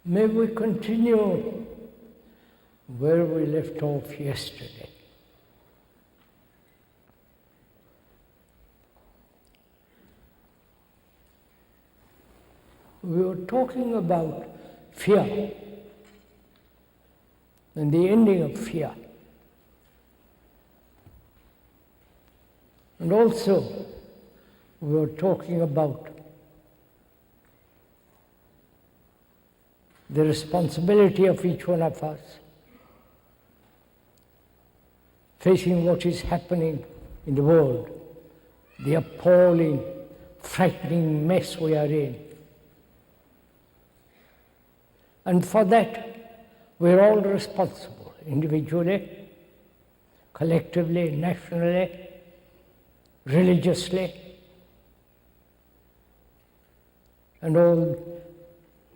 May we continue where we left off yesterday. We were talking about fear and the ending of fear. And also, we were talking about the responsibility of each one of us facing what is happening in the world, the appalling, frightening mess we are in. And for that, we're all responsible, individually, collectively, nationally, religiously, and all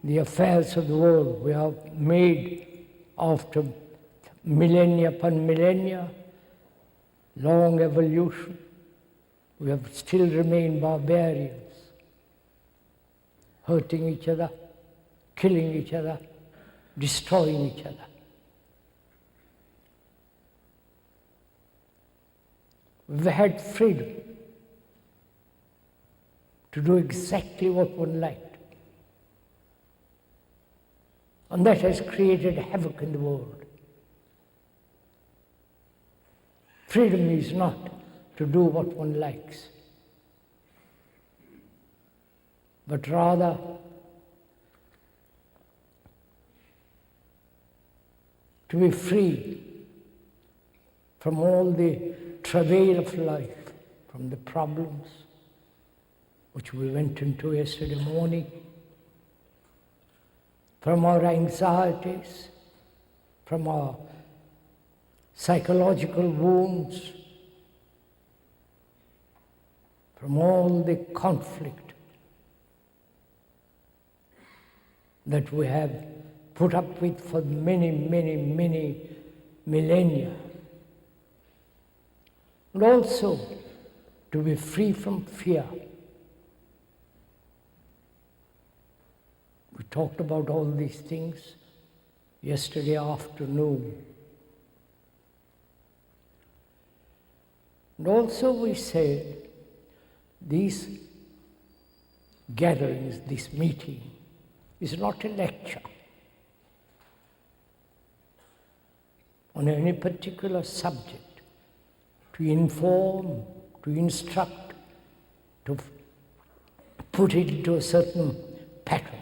the affairs of the world we have made after millennia upon millennia, long evolution. We have still remained barbarians, hurting each other, killing each other, destroying each other. We've had freedom to do exactly what one liked. And that has created havoc in the world. Freedom is not to do what one likes, but rather to be free from all the travail of life, from the problems which we went into yesterday morning, from our anxieties, from our psychological wounds, from all the conflict that we have put up with for many, many, many millennia. And also to be free from fear. We talked about all these things yesterday afternoon. And also we said these gatherings, this meeting, is not a lecture on any particular subject to inform, to instruct, to put it into a certain pattern.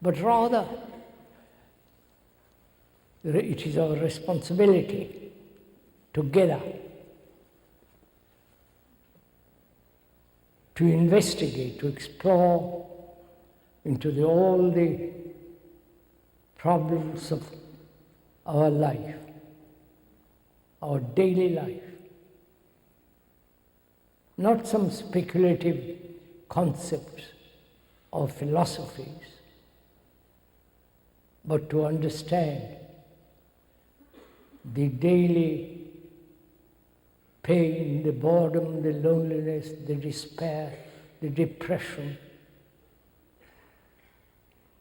But rather, it is our responsibility together to investigate, to explore into all the problems of our life, our daily life. Not some speculative concepts or philosophies, but to understand the daily pain, the boredom, the loneliness, the despair, the depression,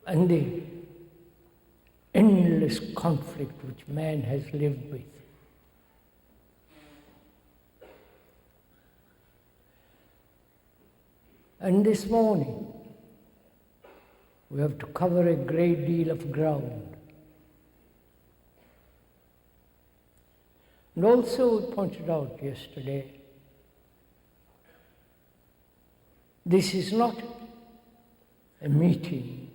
and the endless conflict which man has lived with. And this morning, we have to cover a great deal of ground. And also we pointed out yesterday, this is not a meeting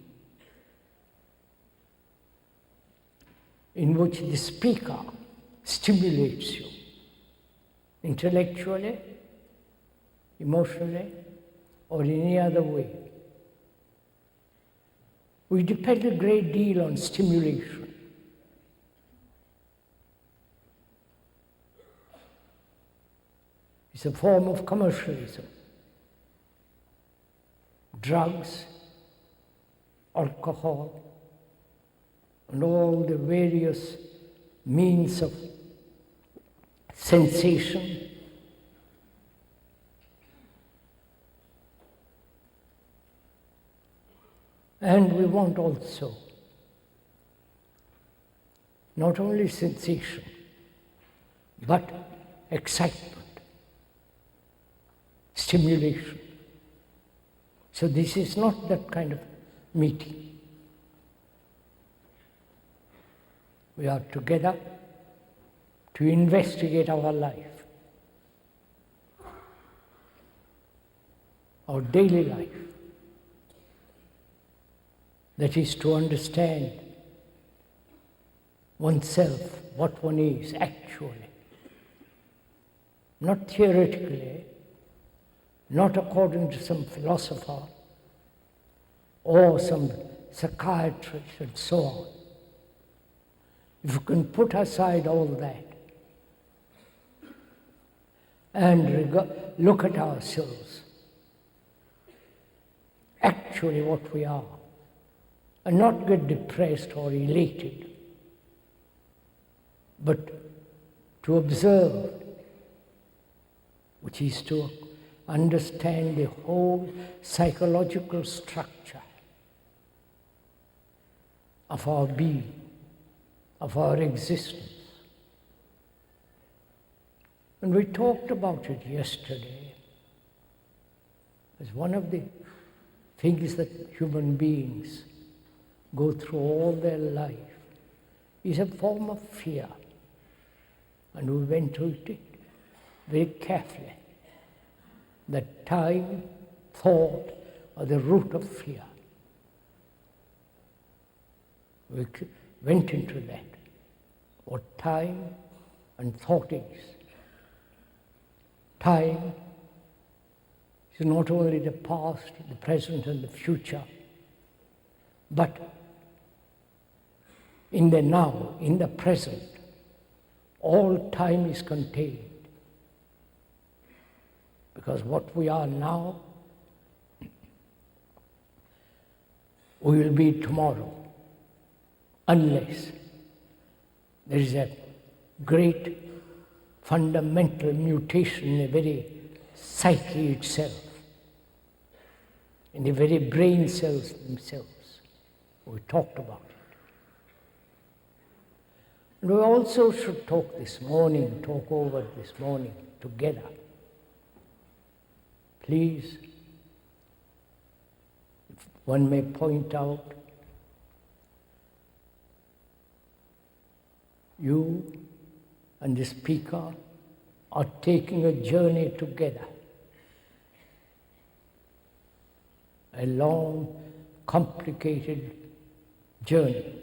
in which the speaker stimulates you intellectually, emotionally, or in any other way. We depend a great deal on stimulation. It's a form of commercialism. Drugs, alcohol, and all the various means of sensation. And we want also not only sensation, but excitement, stimulation. So this is not that kind of meeting. We are together to investigate our life, our daily life. That is to understand oneself, what one is actually. Not theoretically, not according to some philosopher or some psychiatrist and so on. If you can put aside all that and look at ourselves, actually what we are, and not get depressed or elated, but to observe, which is to understand the whole psychological structure of our being, of our existence. And we talked about it yesterday as one of the things that human beings go through all their life is a form of fear. And we went through it very carefully. That time, thought are the root of fear. We went into that, what time and thought is. Time is not only the past, the present and the future, but in the now, in the present, all time is contained. Because what we are now, we will be tomorrow, unless there is a great fundamental mutation in the very psyche itself, in the very brain cells themselves. We talked about it. And we also should talk over this morning together. Please, if one may point out, you and the speaker are taking a journey together. A long, complicated journey.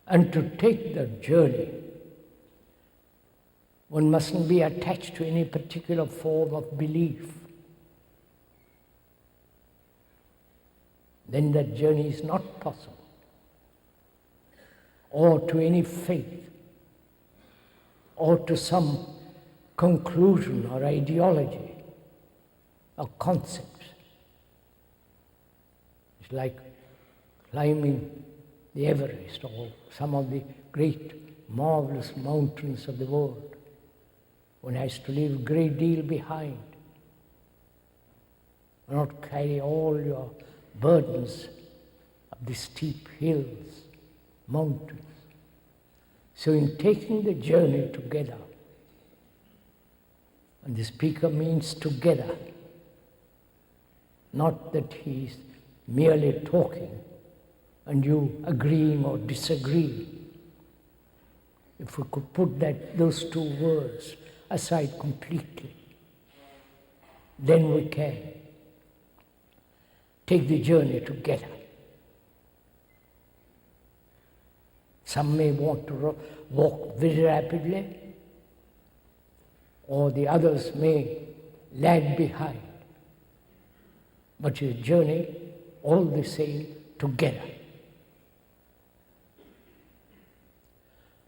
And to take that journey, one mustn't be attached to any particular form of belief. Then that journey is not possible. Or to any faith, or to some conclusion or ideology or concepts. It's like climbing the Everest or some of the great, marvelous mountains of the world. One has to leave a great deal behind. Not carry all your burdens up the steep hills, mountains. So in taking the journey together, and the speaker means together, not that he's merely talking and you agreeing or disagreeing. If we could put those two words aside completely, then we can take the journey together. Some may want to walk very rapidly, or the others may lag behind. But your journey, all the same, together.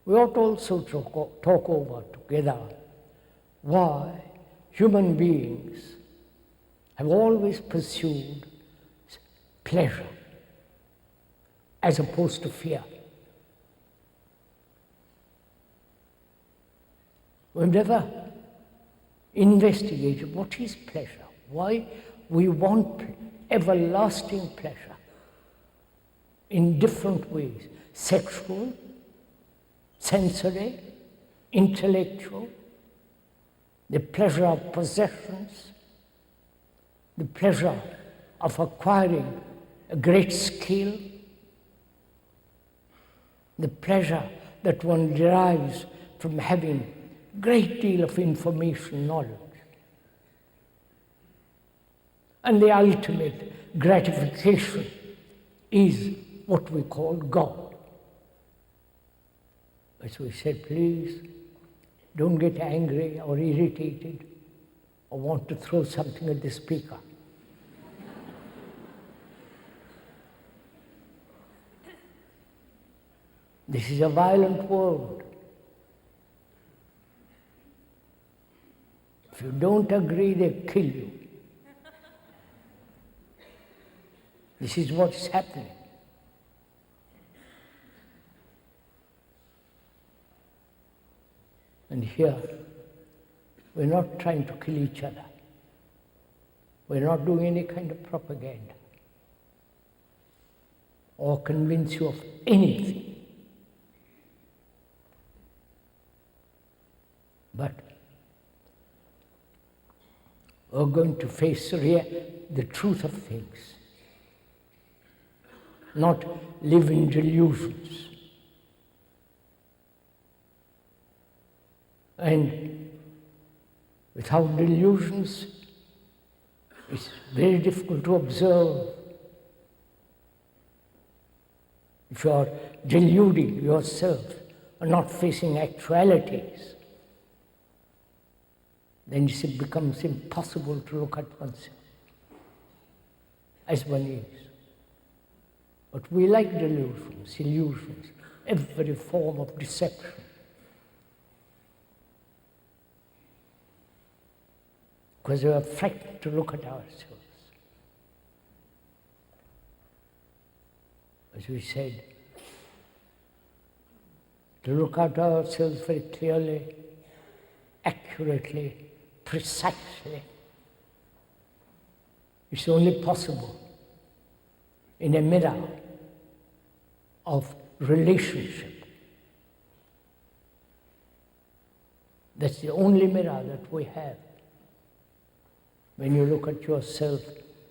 We ought also to talk over together why human beings have always pursued pleasure as opposed to fear. We've never investigated what is pleasure. Why we want everlasting pleasure in different ways: sexual, sensory, intellectual, the pleasure of possessions, the pleasure of acquiring a great skill, the pleasure that one derives from having a great deal of information, knowledge. And the ultimate gratification is what we call God. As we said, please don't get angry or irritated or want to throw something at the speaker. This is a violent world. If you don't agree, they kill you. This is what's happening. And here, we're not trying to kill each other. We're not doing any kind of propaganda or convince you of anything. But we're going to face the truth of things, not live in delusions. And without delusions, it's very difficult to observe. If you are deluding yourself or not facing actualities, then it becomes impossible to look at oneself as one is. But we like delusions, illusions, every form of deception. Because we are frightened to look at ourselves. As we said, to look at ourselves very clearly, accurately, precisely. It's only possible in a mirror of relationship. That's the only mirror that we have. When you look at yourself,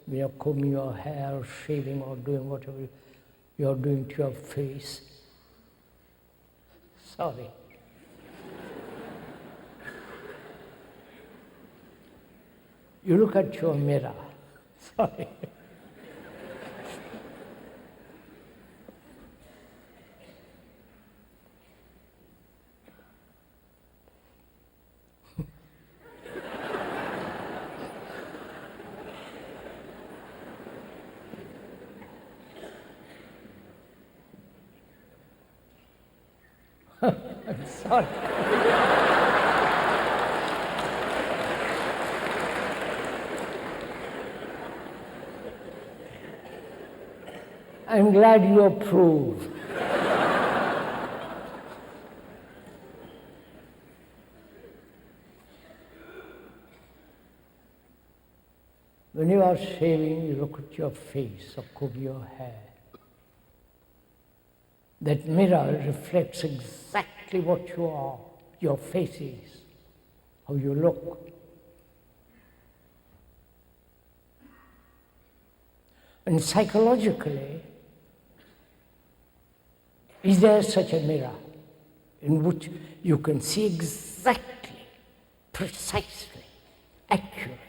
when you're combing your hair, shaving, or doing whatever you're doing to your face. Sorry. You look at your mirror. Sorry. I'm sorry. I'm glad you approve. When you are shaving, you look at your face or comb your hair. That mirror reflects exactly what you are, your face is, how you look. And psychologically, is there such a mirror in which you can see exactly, precisely, accurately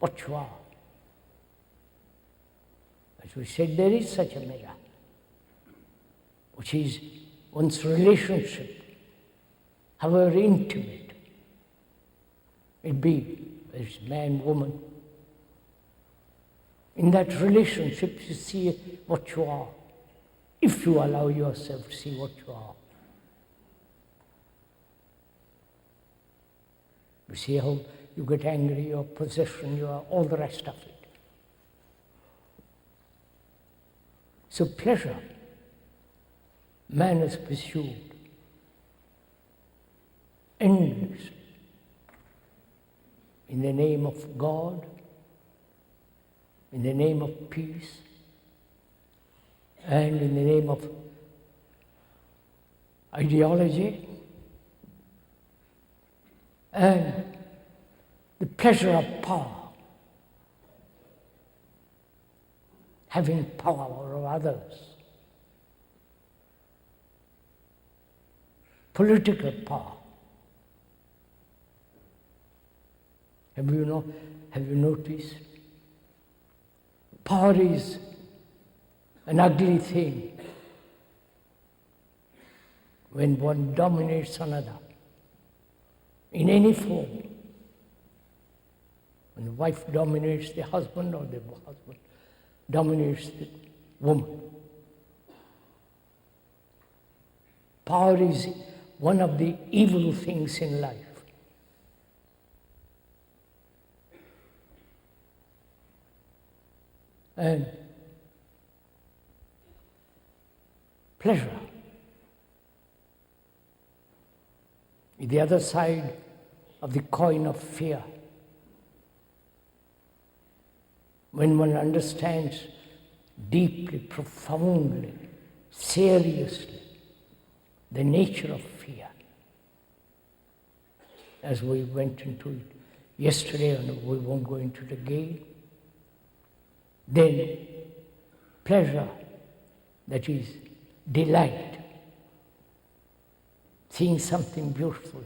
what you are? As we said, there is such a mirror, which is one's relationship, however intimate it be, whether it's man, woman. In that relationship, you see what you are, if you allow yourself to see what you are. You see how you get angry, your possession, your all the rest of it. So pleasure, man has pursued endlessly in the name of God, in the name of peace, and in the name of ideology, and the pleasure of power, having power over others, political power. Have you noticed? Power is an ugly thing when one dominates another in any form. When the wife dominates the husband or the husband dominates the woman. Power is one of the evil things in life. And pleasure is the other side of the coin of fear. When one understands deeply, profoundly, seriously the nature of fear, as we went into it yesterday and we won't go into it again, then pleasure, that is delight, seeing something beautiful,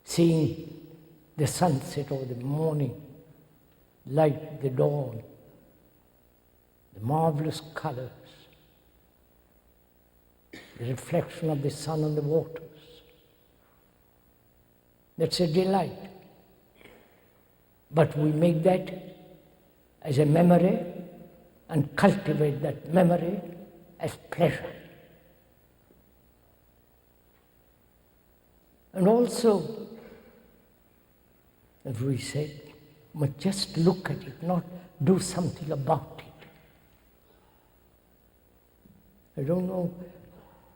seeing the sunset or the morning light, the dawn, the marvelous colors, the reflection of the sun on the waters. That's a delight. But we make that as a memory and cultivate that memory as pleasure. And also, as we said, but just look at it, not do something about it. I don't know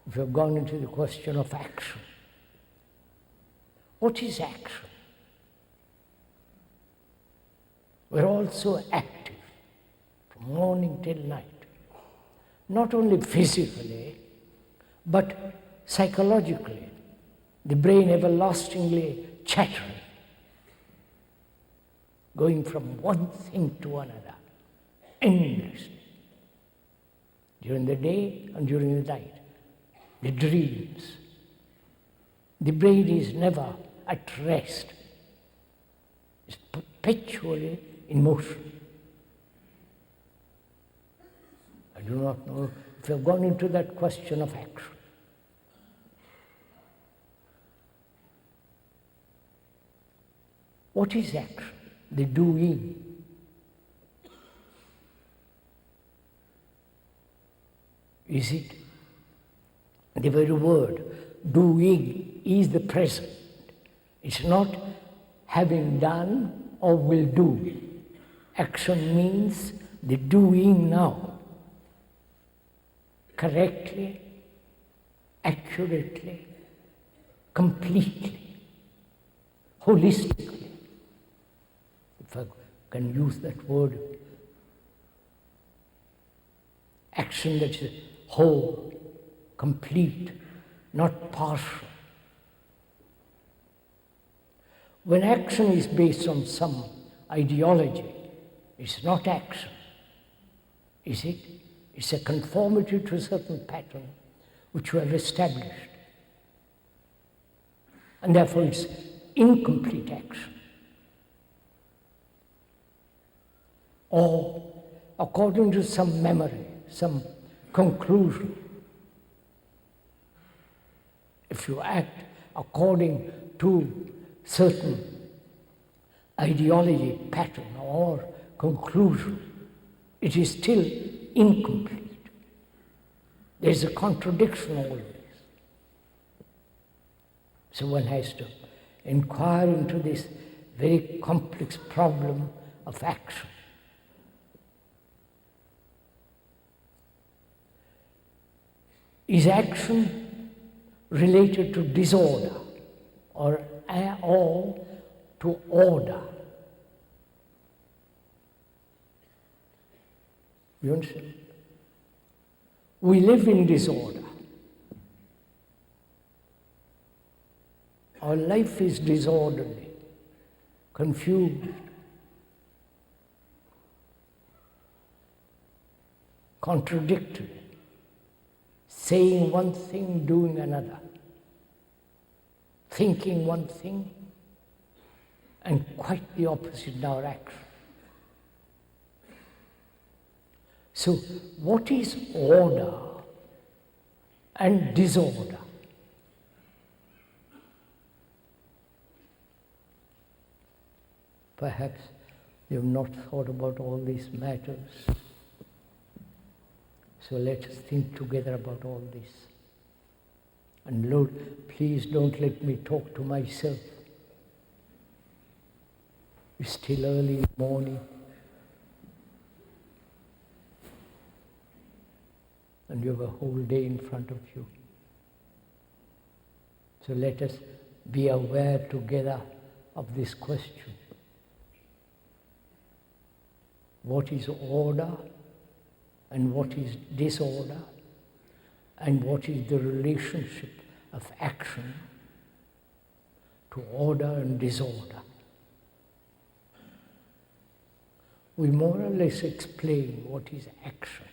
if you've gone into the question of action. What is action? We're also active from morning till night. Not only physically, but psychologically. The brain everlastingly chattering, going from one thing to another, endlessly, during the day and during the night. The dreams. The brain is never at rest. It's perpetually in motion. I do not know if you've gone into that question of action. What is action? The doing. Is it? The very word, doing, is the present. It's not having done or will do. Action means the doing now, correctly, accurately, completely, holistically. If I can use that word, action that is whole, complete, not partial. When action is based on some ideology, it's not action, is it? It's a conformity to a certain pattern which we have established. And therefore it's incomplete action. Or according to some memory, some conclusion. If you act according to certain ideology, pattern, or conclusion, it is still incomplete. There is a contradiction always. So one has to inquire into this very complex problem of action. Is action related to disorder or all to order. You understand? We live in disorder. Our life is disorderly, confused, contradictory, saying one thing, doing another, thinking one thing, and quite the opposite in our action. So, what is order and disorder? Perhaps you have not thought about all these matters. So let us think together about all this. And Lord, please don't let me talk to myself. It's still early in the morning. And you have a whole day in front of you. So let us be aware together of this question. What is order and what is disorder, and what is the relationship of action to order and disorder? We more or less explain what is action.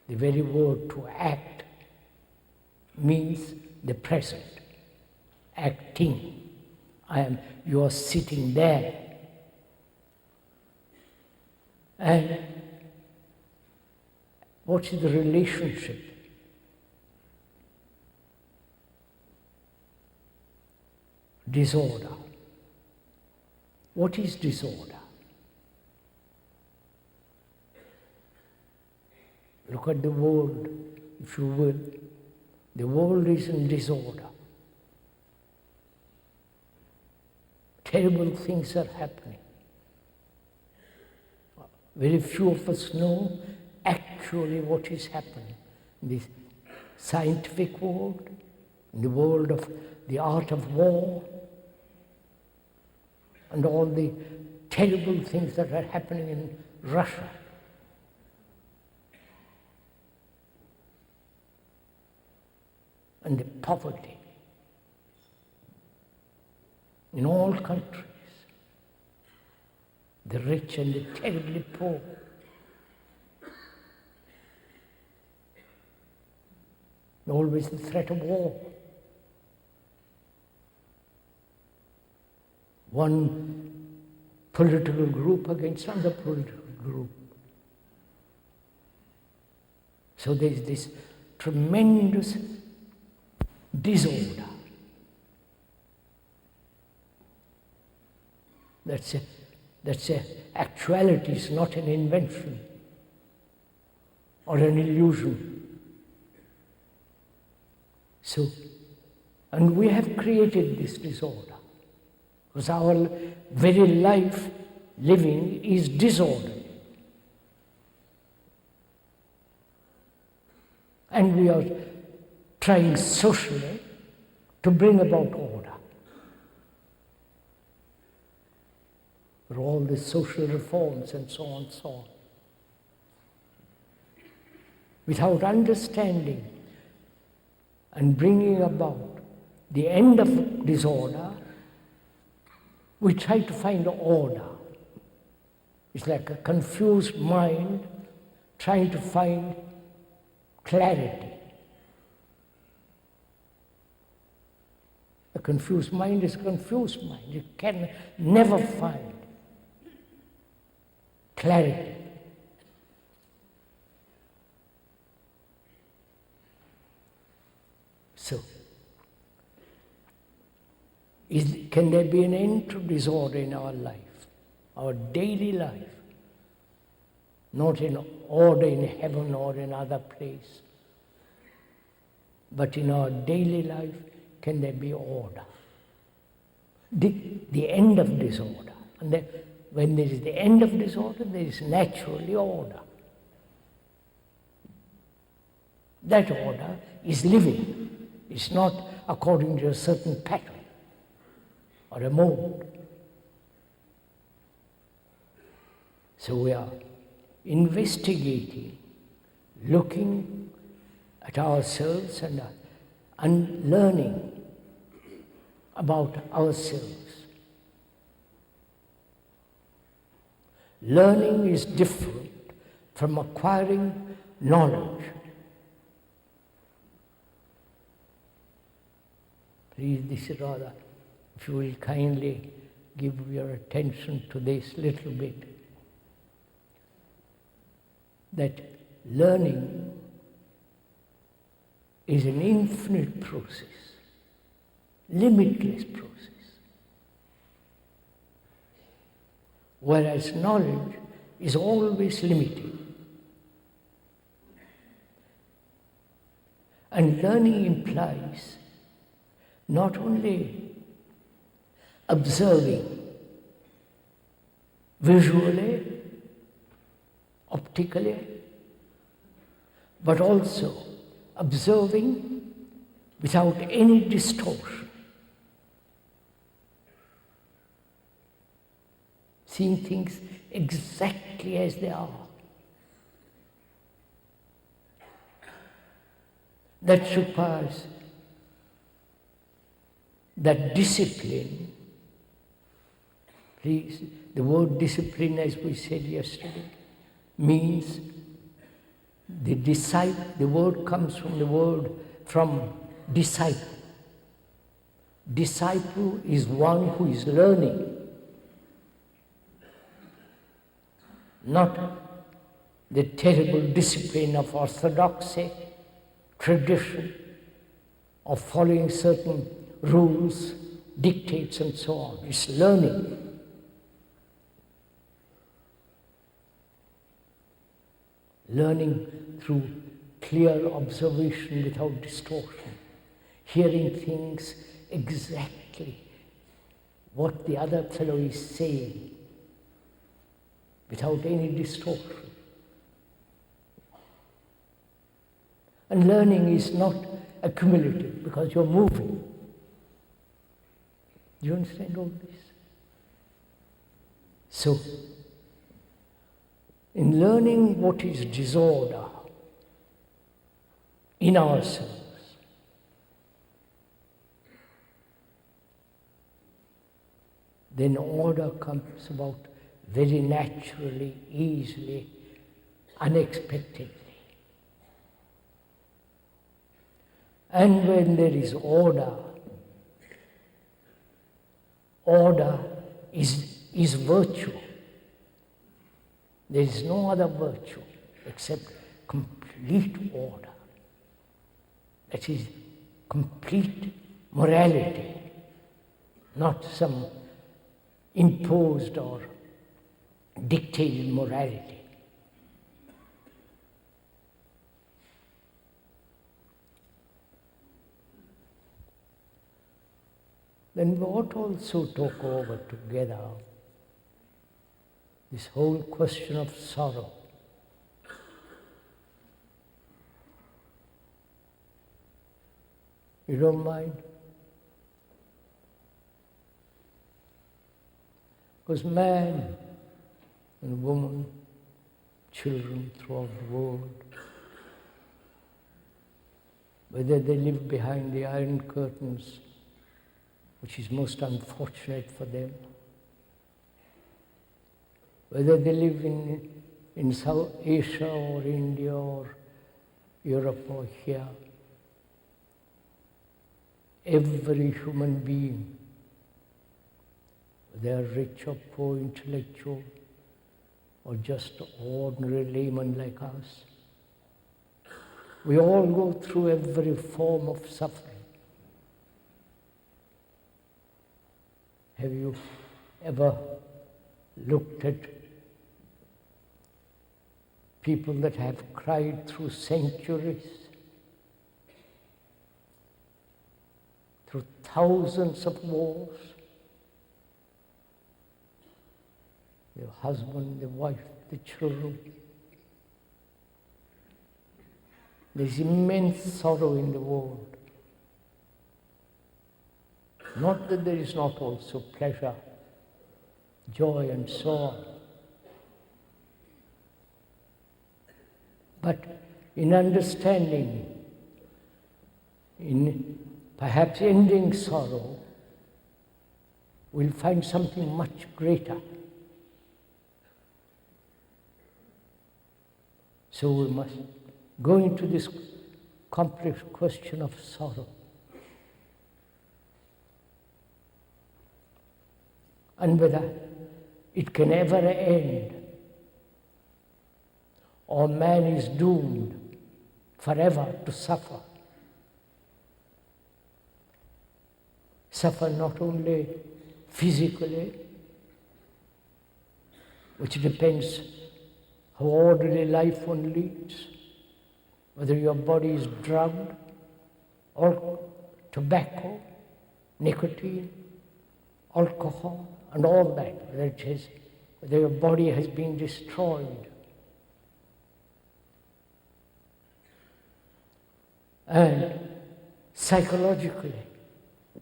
The very word to act means the present, acting. You are sitting there. And what is the relationship? Disorder. What is disorder? Look at the world, if you will. The world is in disorder. Terrible things are happening. Very few of us know actually what is happening in this scientific world, in the world of the art of war, and all the terrible things that are happening in Russia. And the poverty in all countries. The rich and the terribly poor. Always the threat of war. One political group against another political group. So there's this tremendous disorder. That's a actuality, it's not an invention or an illusion. So, and we have created this disorder because our very life living is disordered. And we are trying socially to bring about order. For all the social reforms and so on and so on. Without understanding and bringing about the end of disorder, we try to find order. It's like a confused mind trying to find clarity. A confused mind is a confused mind. It can never find clarity. So, can there be an end to disorder in our life, our daily life? Not in order in heaven or in other place, but in our daily life, can there be order? The end of disorder. And then, when there is the end of disorder, there is naturally order. That order is living. It's not according to a certain pattern. or a mode. So we are investigating, looking at ourselves and learning about ourselves. Learning is different from acquiring knowledge. Please, this is rather, if you will kindly give your attention to this little bit, that learning is an infinite process, limitless process, whereas knowledge is always limited. And learning implies not only observing visually, optically, but also observing without any distortion, seeing things exactly as they are. That requires that discipline. Please, the word discipline, as we said yesterday, means the word comes from the word from disciple. Disciple is one who is learning, not the terrible discipline of orthodoxy, tradition, of following certain rules, dictates and so on. It's learning. Learning through clear observation without distortion, hearing things exactly what the other fellow is saying without any distortion. And learning is not accumulative because you're moving. Do you understand all this? So, in learning what is disorder in ourselves, then order comes about very naturally, easily, unexpectedly. And when there is order, order is virtue. There is no other virtue except complete order. That is complete morality, not some imposed or dictated morality. Then we ought also talk over together this whole question of sorrow. You don't mind? Because man and woman, children throughout the world, whether they live behind the iron curtains, which is most unfortunate for them, whether they live in South Asia or India or Europe or here, every human being, whether rich or poor, intellectual, or just ordinary layman like us, we all go through every form of suffering. Have you ever looked at people that have cried through centuries, through thousands of wars? The husband, the wife, the children. There's immense sorrow in the world. Not that there is not also pleasure, joy and so on. But in understanding, in perhaps ending sorrow, we'll find something much greater. So we must go into this complex question of sorrow. And whether it can ever end, or man is doomed forever to suffer. Suffer not only physically, which depends how orderly life one leads, whether your body is drugged or tobacco, nicotine, alcohol, and all that, whether your body has been destroyed. And psychologically,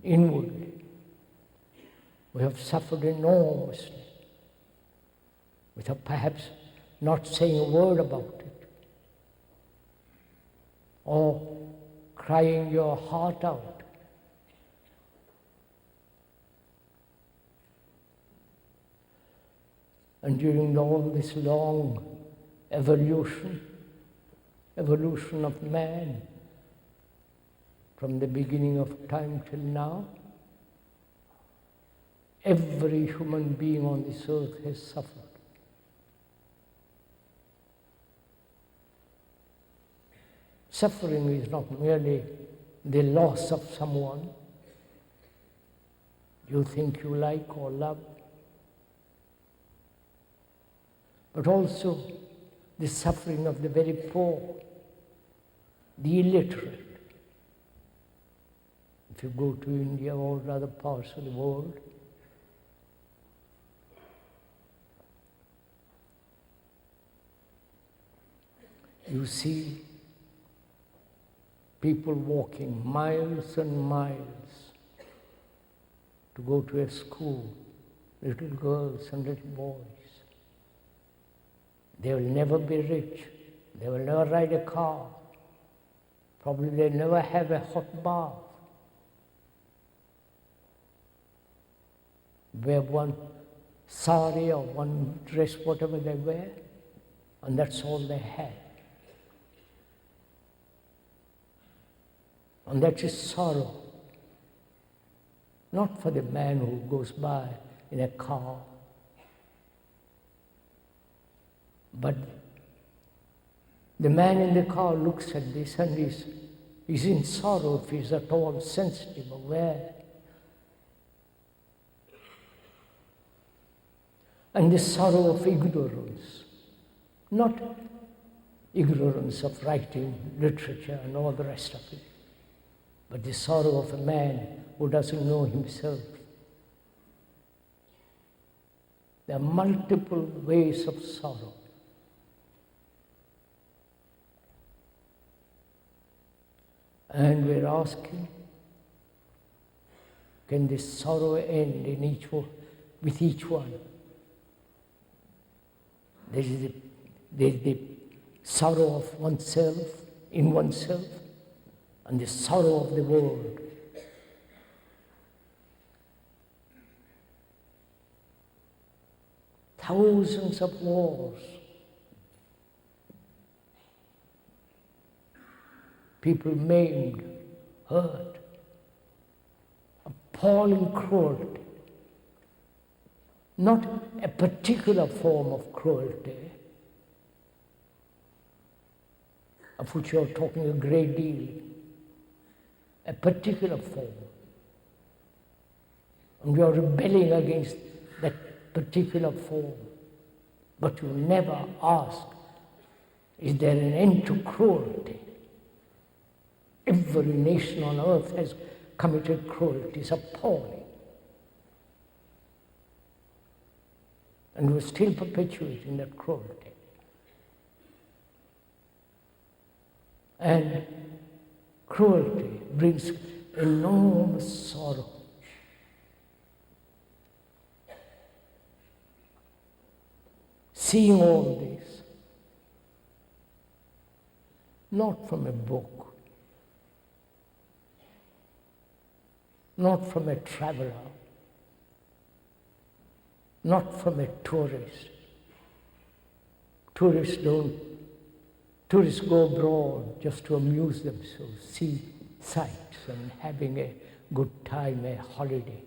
inwardly, we have suffered enormously without perhaps not saying a word about it, or crying your heart out. And during all this long evolution of man, from the beginning of time till now, every human being on this earth has suffered. Suffering is not merely the loss of someone you think you like or love, but also the suffering of the very poor, the illiterate. If you go to India or other parts of the world, you see people walking miles and miles to go to a school, little girls and little boys. They will never be rich. They will never ride a car. Probably they'll never have a hot bath. Wear one sari or one dress, whatever they wear, and that's all they have. And that is sorrow. Not for the man who goes by in a car, but the man in the car looks at this and is in sorrow if he's at all sensitive, aware. And the sorrow of ignorance, not ignorance of writing, literature and all the rest of it, but the sorrow of a man who doesn't know himself. There are multiple ways of sorrow. And we're asking, can this sorrow end in with each one? There is the sorrow of oneself, in oneself, and the sorrow of the world. Thousands of wars. People maimed, hurt, appalling cruelty. Not a particular form of cruelty, of which you're talking a great deal, a particular form. And you're rebelling against that particular form. But you never ask, is there an end to cruelty? Every nation on earth has committed cruelty. It's appalling. And we're still perpetuating that cruelty. And cruelty brings enormous sorrow. seeing all this, not from a book, not from a traveler, not from a tourist. Tourists go abroad just to amuse themselves, see sights and having a good time, a holiday.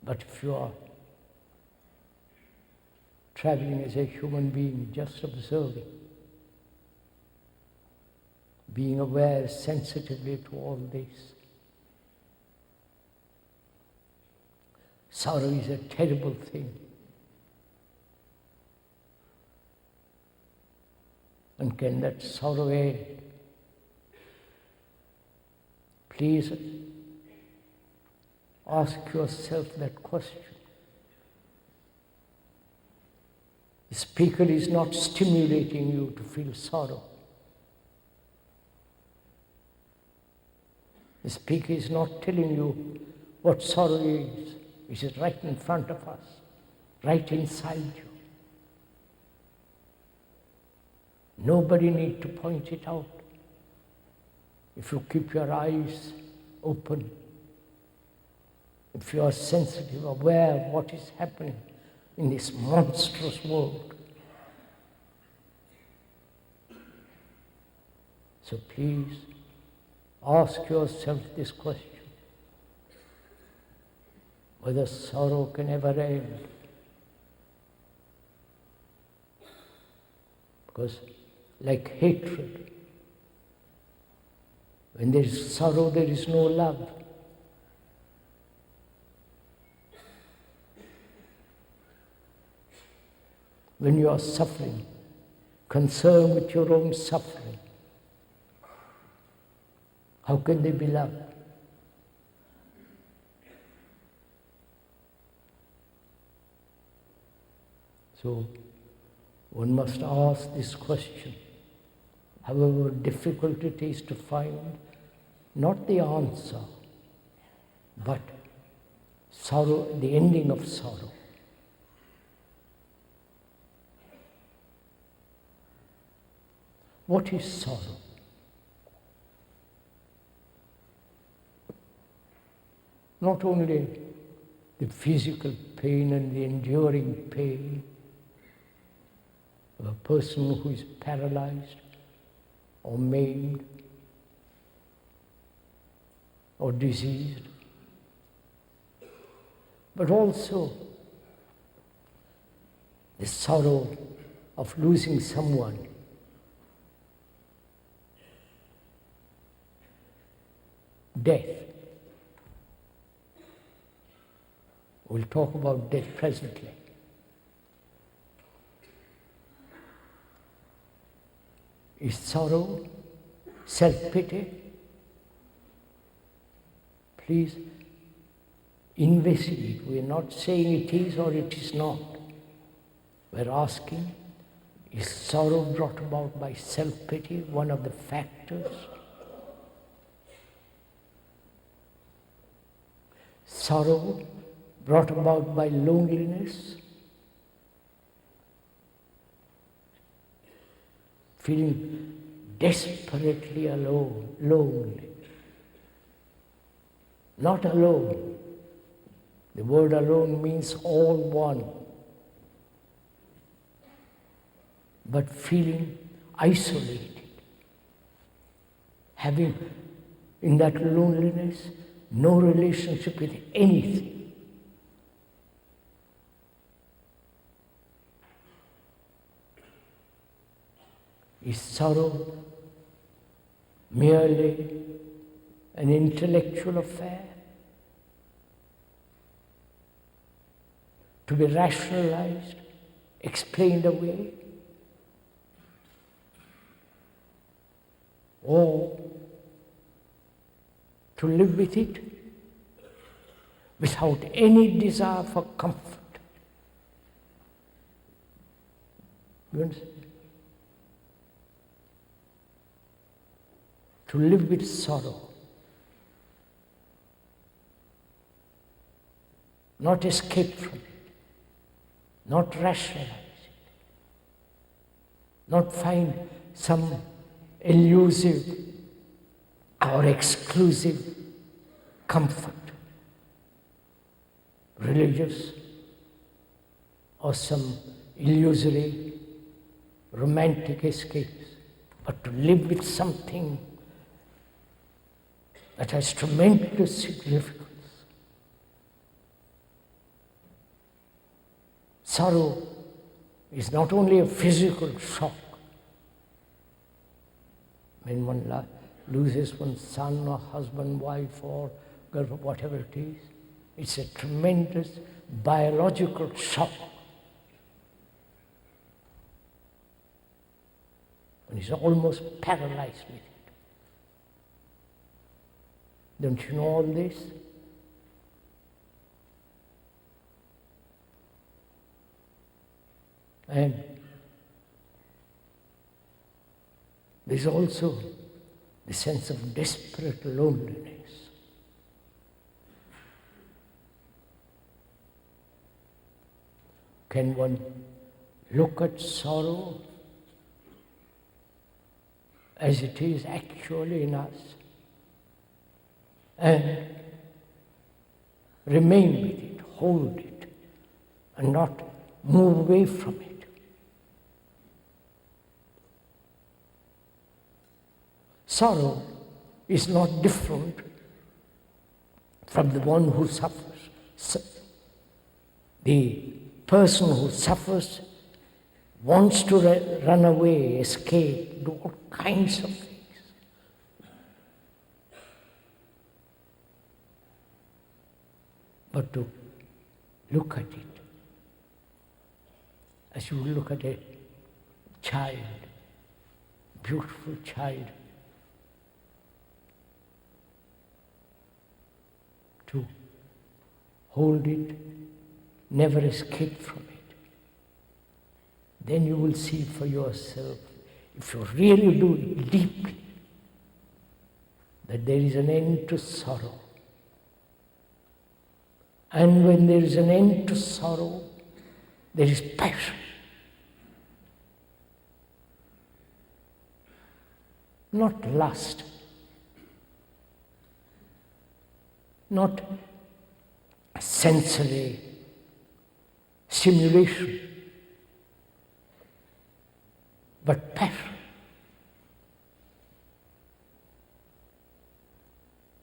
But if you are traveling as a human being, just observing, being aware sensitively to all this, sorrow is a terrible thing. And can that sorrow end? Please ask yourself that question. The speaker is not stimulating you to feel sorrow. The speaker is not telling you what sorrow is. It is right in front of us, right inside you. Nobody needs to point it out. If you keep your eyes open, if you are sensitive, aware of what is happening in this monstrous world. So please ask yourself this question, whether sorrow can ever end. Because like hatred, when there is sorrow, there is no love. When you are suffering, concerned with your own suffering, how can they be loved? So, one must ask this question, however difficult it is to find, not the answer, but sorrow, the ending of sorrow. What is sorrow? Not only the physical pain and the enduring pain of a person who is paralyzed or maimed or diseased, but also the sorrow of losing someone. Death. We'll talk about death presently. Is sorrow self-pity? Please investigate. We are not saying it is or it is not. We're asking, is sorrow brought about by self-pity one of the factors? Sorrow brought about by loneliness, feeling desperately alone, lonely. Not alone. The word alone means all one. But feeling isolated, having in that loneliness no relationship with anything. Is sorrow merely an intellectual affair to be rationalized, explained away? Or to live with it without any desire for comfort? You understand? To live with sorrow, not escape from it, not rationalize it, not find some elusive or exclusive comfort, religious or some illusory romantic escapes, but to live with something that has tremendous significance. Sorrow is not only a physical shock. When one loses one's son or husband, wife or girlfriend, whatever it is, it's a tremendous biological shock. One is almost paralyzed with it. Don't you know all this? And there's also the sense of desperate loneliness. Can one look at sorrow as it is actually in us and remain with it, hold it, and not move away from it? Sorrow is not different from the one who suffers. The person who suffers wants to run away, escape, do all kinds of things. But to look at it as you look at a child, beautiful child, to hold it, never escape from it. Then you will see for yourself, if you really do it deeply, that there is an end to sorrow. And when there is an end to sorrow, there is passion. Not lust, not sensory stimulation, but passion.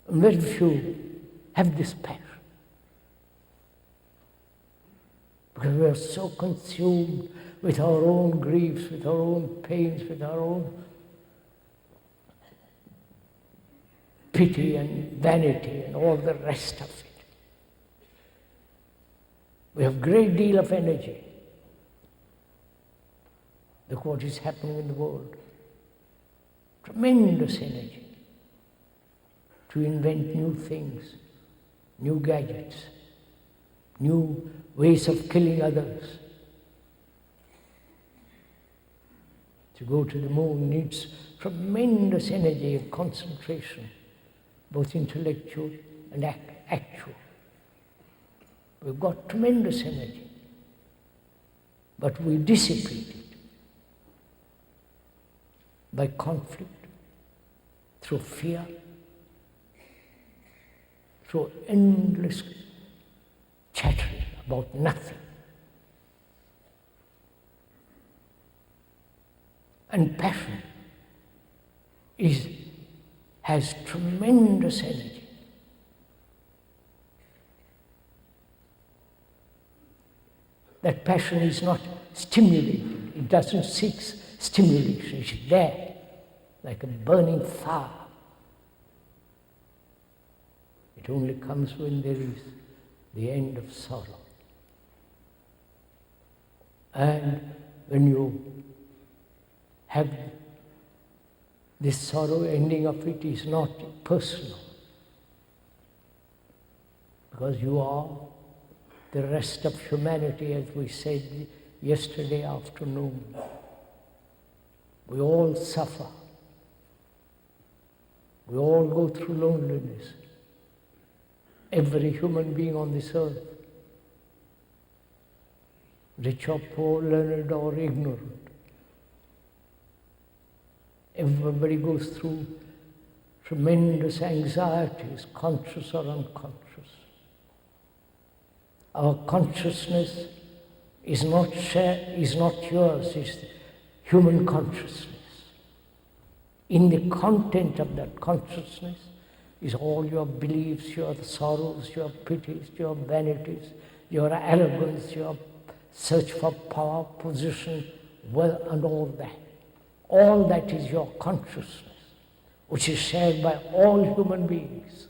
And very few have this passion, because we are so consumed with our own griefs, with our own pains, with our own pity and vanity and all the rest of it. We have a great deal of energy. Look what is happening in the world. Tremendous energy to invent new things, new gadgets, new ways of killing others. To go to the moon needs tremendous energy and concentration, both intellectual and actual. We've got tremendous energy, but we dissipate it by conflict, through fear, through endless chattering about nothing. And passion has tremendous energy. That passion is not stimulated. It doesn't seek stimulation. It's there, like a burning fire. It only comes when there is the end of sorrow. And when you have this sorrow, ending of it is not personal, because you are the rest of humanity, as we said yesterday afternoon. We all suffer. We all go through loneliness. Every human being on this earth. rich or poor, learned or ignorant. Everybody goes through tremendous anxieties, conscious or unconscious. Our consciousness is not yours, it's human consciousness. In the content of that consciousness is all your beliefs, your sorrows, your pities, your vanities, your arrogance, your search for power, position, wealth, and all that. All that is your consciousness, which is shared by all human beings.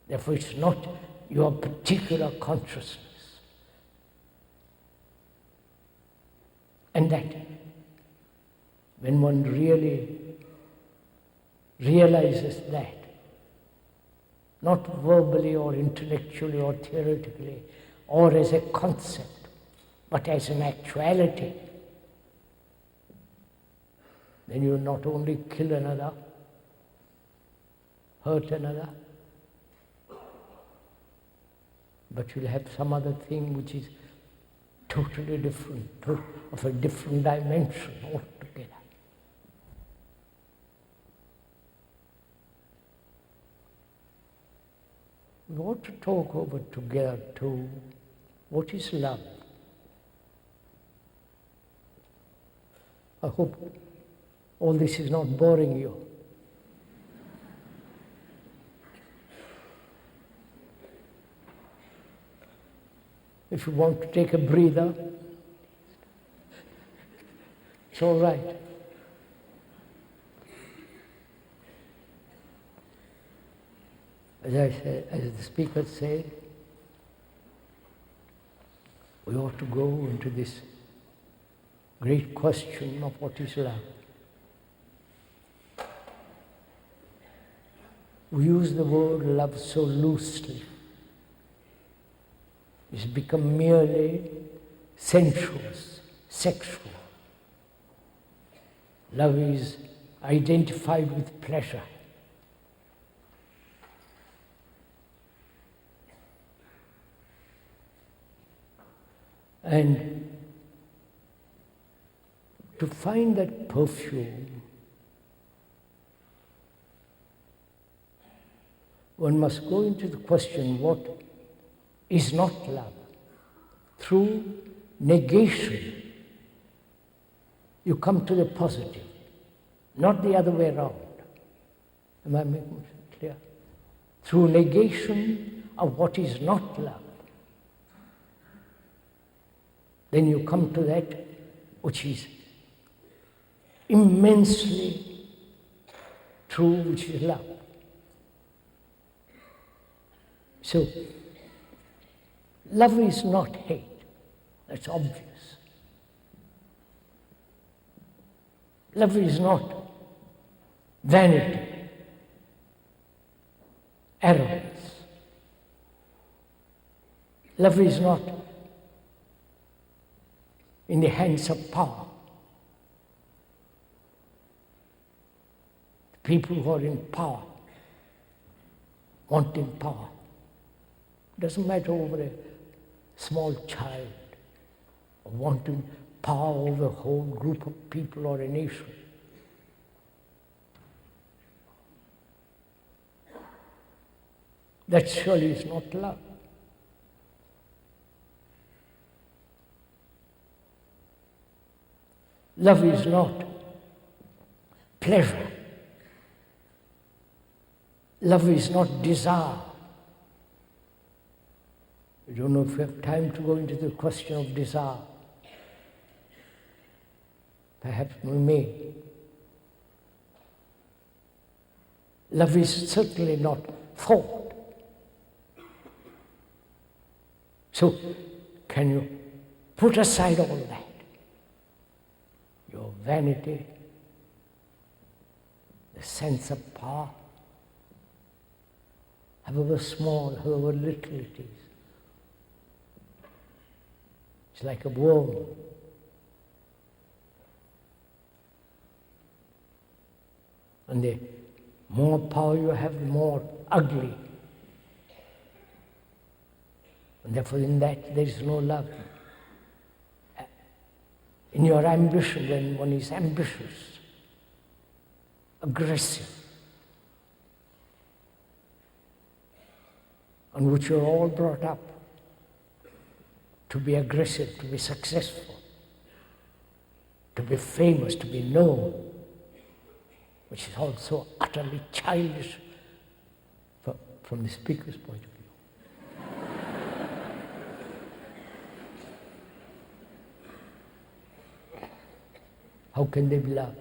Therefore, it's not your particular consciousness. And that, when one really realizes that, not verbally or intellectually or theoretically or as a concept, but as an actuality, then you not only kill another, hurt another, but you'll have some other thing which is totally different, of a different dimension altogether. We ought to talk over together too, what is love? I hope all this is not boring you. If you want to take a breather, it's all right. As I said, as the speaker said, we ought to go into this great question of what is love. We use the word love so loosely. It's become merely sensuous, sexual. Love is identified with pleasure. And to find that perfume, one must go into the question, what is not love? Through negation, you come to the positive, not the other way around. Am I making it clear? Through negation of what is not love, then you come to that which is immensely true, which is love. So, love is not hate, that's obvious. Love is not vanity, arrogance. Love is not in the hands of power. The people who are in power, wanting power, doesn't matter over a small child, or wanting power over a whole group of people or a nation. That surely is not love. Love is not pleasure. Love is not desire. I don't know if we have time to go into the question of desire. Perhaps we may. Love is certainly not thought. So, can you put aside all that? Your vanity, the sense of power, however small, however little it is. It's like a worm. And the more power you have, the more ugly. And therefore in that there is no love. In your ambition, when one is ambitious, aggressive, on which you're all brought up, to be aggressive, to be successful, to be famous, to be known, which is also utterly childish from the speaker's point of view. How can they be loved?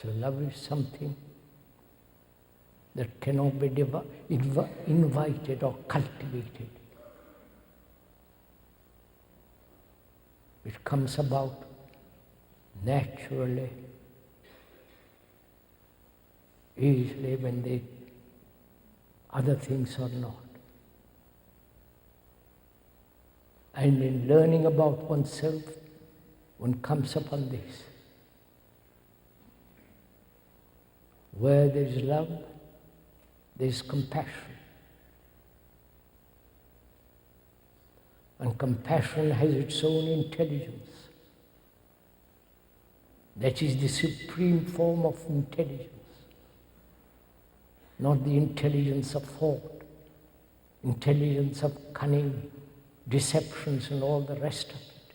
So love is something that cannot be invited or cultivated. It comes about naturally, easily, when the other things are not. And in learning about oneself, one comes upon this. Where there is love, there is compassion. And compassion has its own intelligence. That is the supreme form of intelligence. Not the intelligence of thought, intelligence of cunning, deceptions and all the rest of it.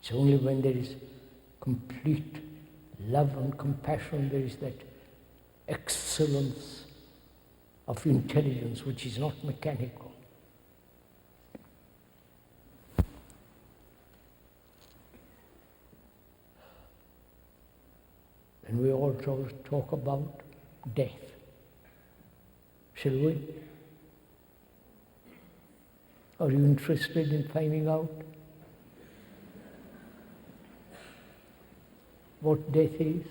It's only when there is complete love and compassion, there is that excellence of intelligence which is not mechanical. And we also talk about death. Shall we? Are you interested in finding out what death is?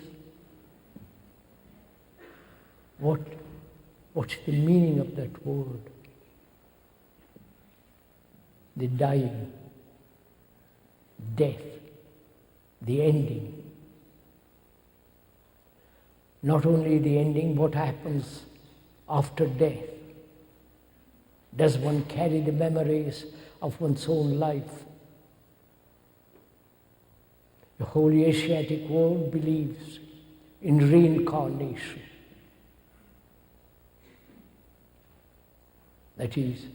What's the meaning of that word? The dying, death, the ending. Not only the ending, what happens after death. Does one carry the memories of one's own life? The whole Asiatic world believes in reincarnation. That is,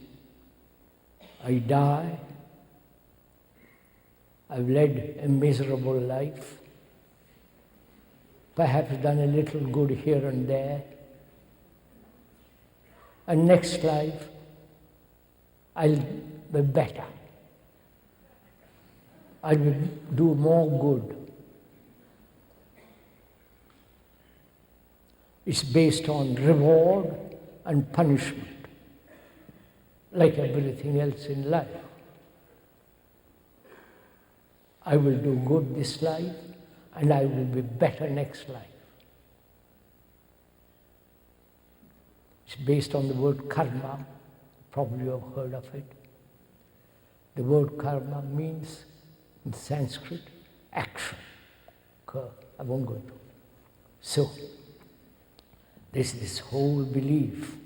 I die, I've led a miserable life, perhaps done a little good here and there, and next life I'll be better. I will do more good. It's based on reward and punishment, like everything else in life. I will do good this life, and I will be better next life. It's based on the word karma. Probably you have heard of it. The word karma means, in Sanskrit, action. I won't go into it. So, there's this whole belief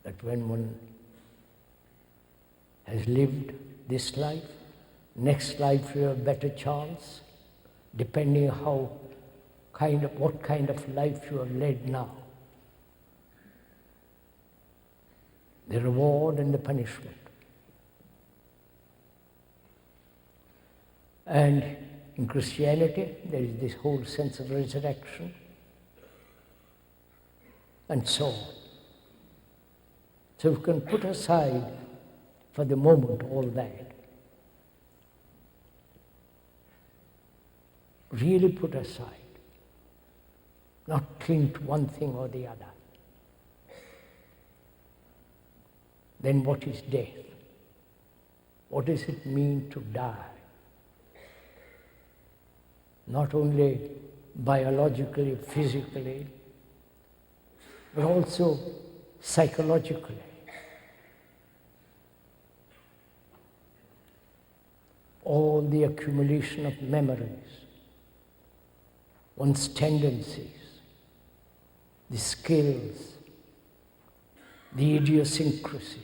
that when one has lived this life, next life you have a better chance, depending what kind of life you have led now. The reward and the punishment. And in Christianity, there is this whole sense of resurrection, and so on. So we can put aside for the moment all that. Really put aside. Not cling to one thing or the other. Then what is death? What does it mean to die? Not only biologically, physically, but also psychologically. All the accumulation of memories, one's tendencies, the skills, the idiosyncrasies,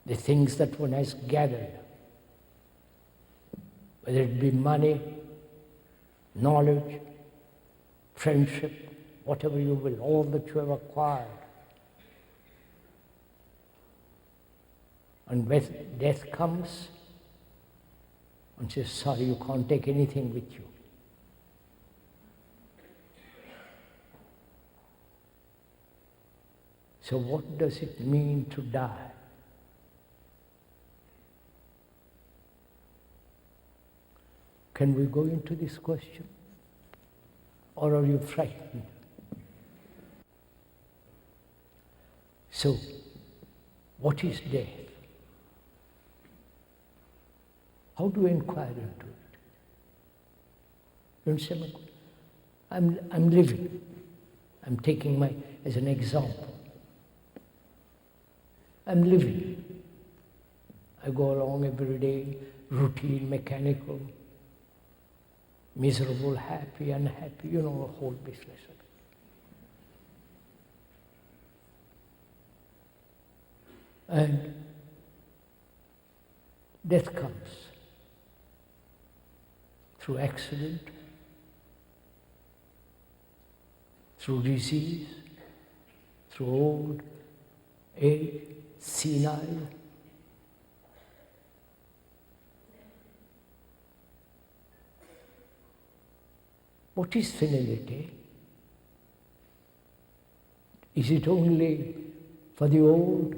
the things that one has gathered, whether it be money, knowledge, friendship, whatever you will, all that you have acquired. And when death comes, one says, sorry, you can't take anything with you. So what does it mean to die? Can we go into this question? Or are you frightened? So, what is death? How do we inquire into it? You understand? I'm living. I'm taking as an example. I'm living. I go along every day, routine, mechanical, miserable, happy, unhappy, the whole business of it. And death comes through accident, through disease, through old age, senile. What is senility? Is it only for the old?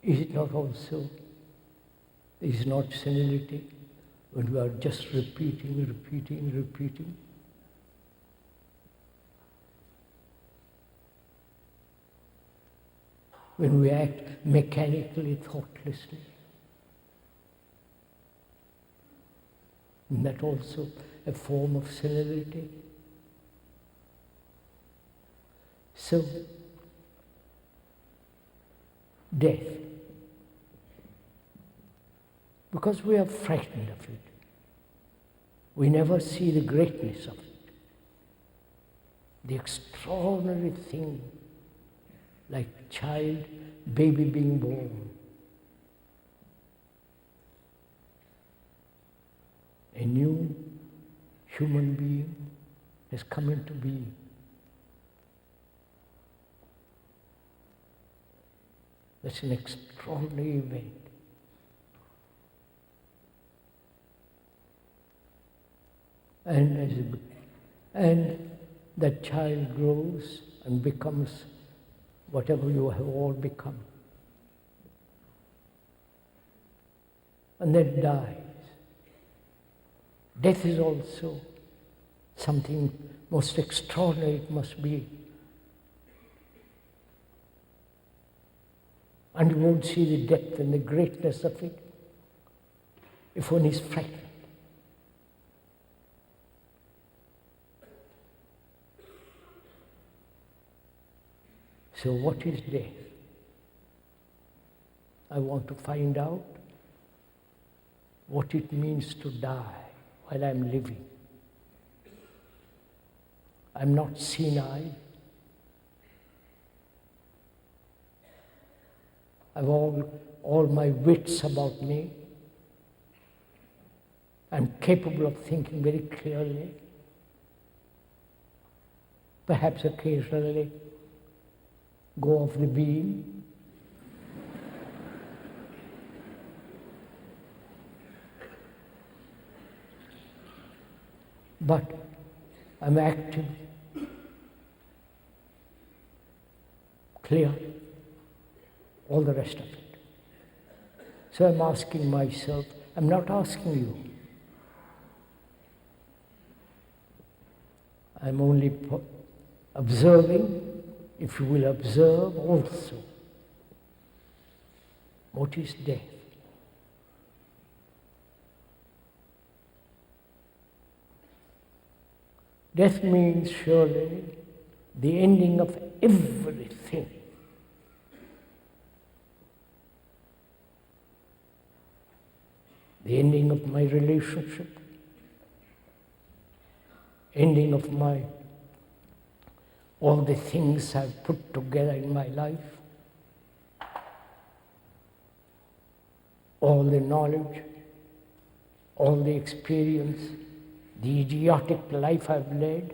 Is it not also, is not senility when we are just repeating? When we act mechanically, thoughtlessly? Isn't that also a form of senility? So, death. Because we are frightened of it. We never see the greatness of it. The extraordinary thing, like child, baby being born. A new human being has come into being. That's an extraordinary event. And that child grows and becomes whatever you have all become. And then dies. Death is also something most extraordinary it must be. And you won't see the depth and the greatness of it if one is frightened. So what is death? I want to find out what it means to die while I'm living. I'm not senile. I've all my wits about me. I'm capable of thinking very clearly. Perhaps occasionally go off the beam. But I'm active, clear, all the rest of it. So I'm asking myself, I'm not asking you. I'm only observing, if you will observe also. What is death? Death means surely the ending of everything. the ending of my relationship, ending of all the things I've put together in my life, all the knowledge, all the experience, the idiotic life I've led,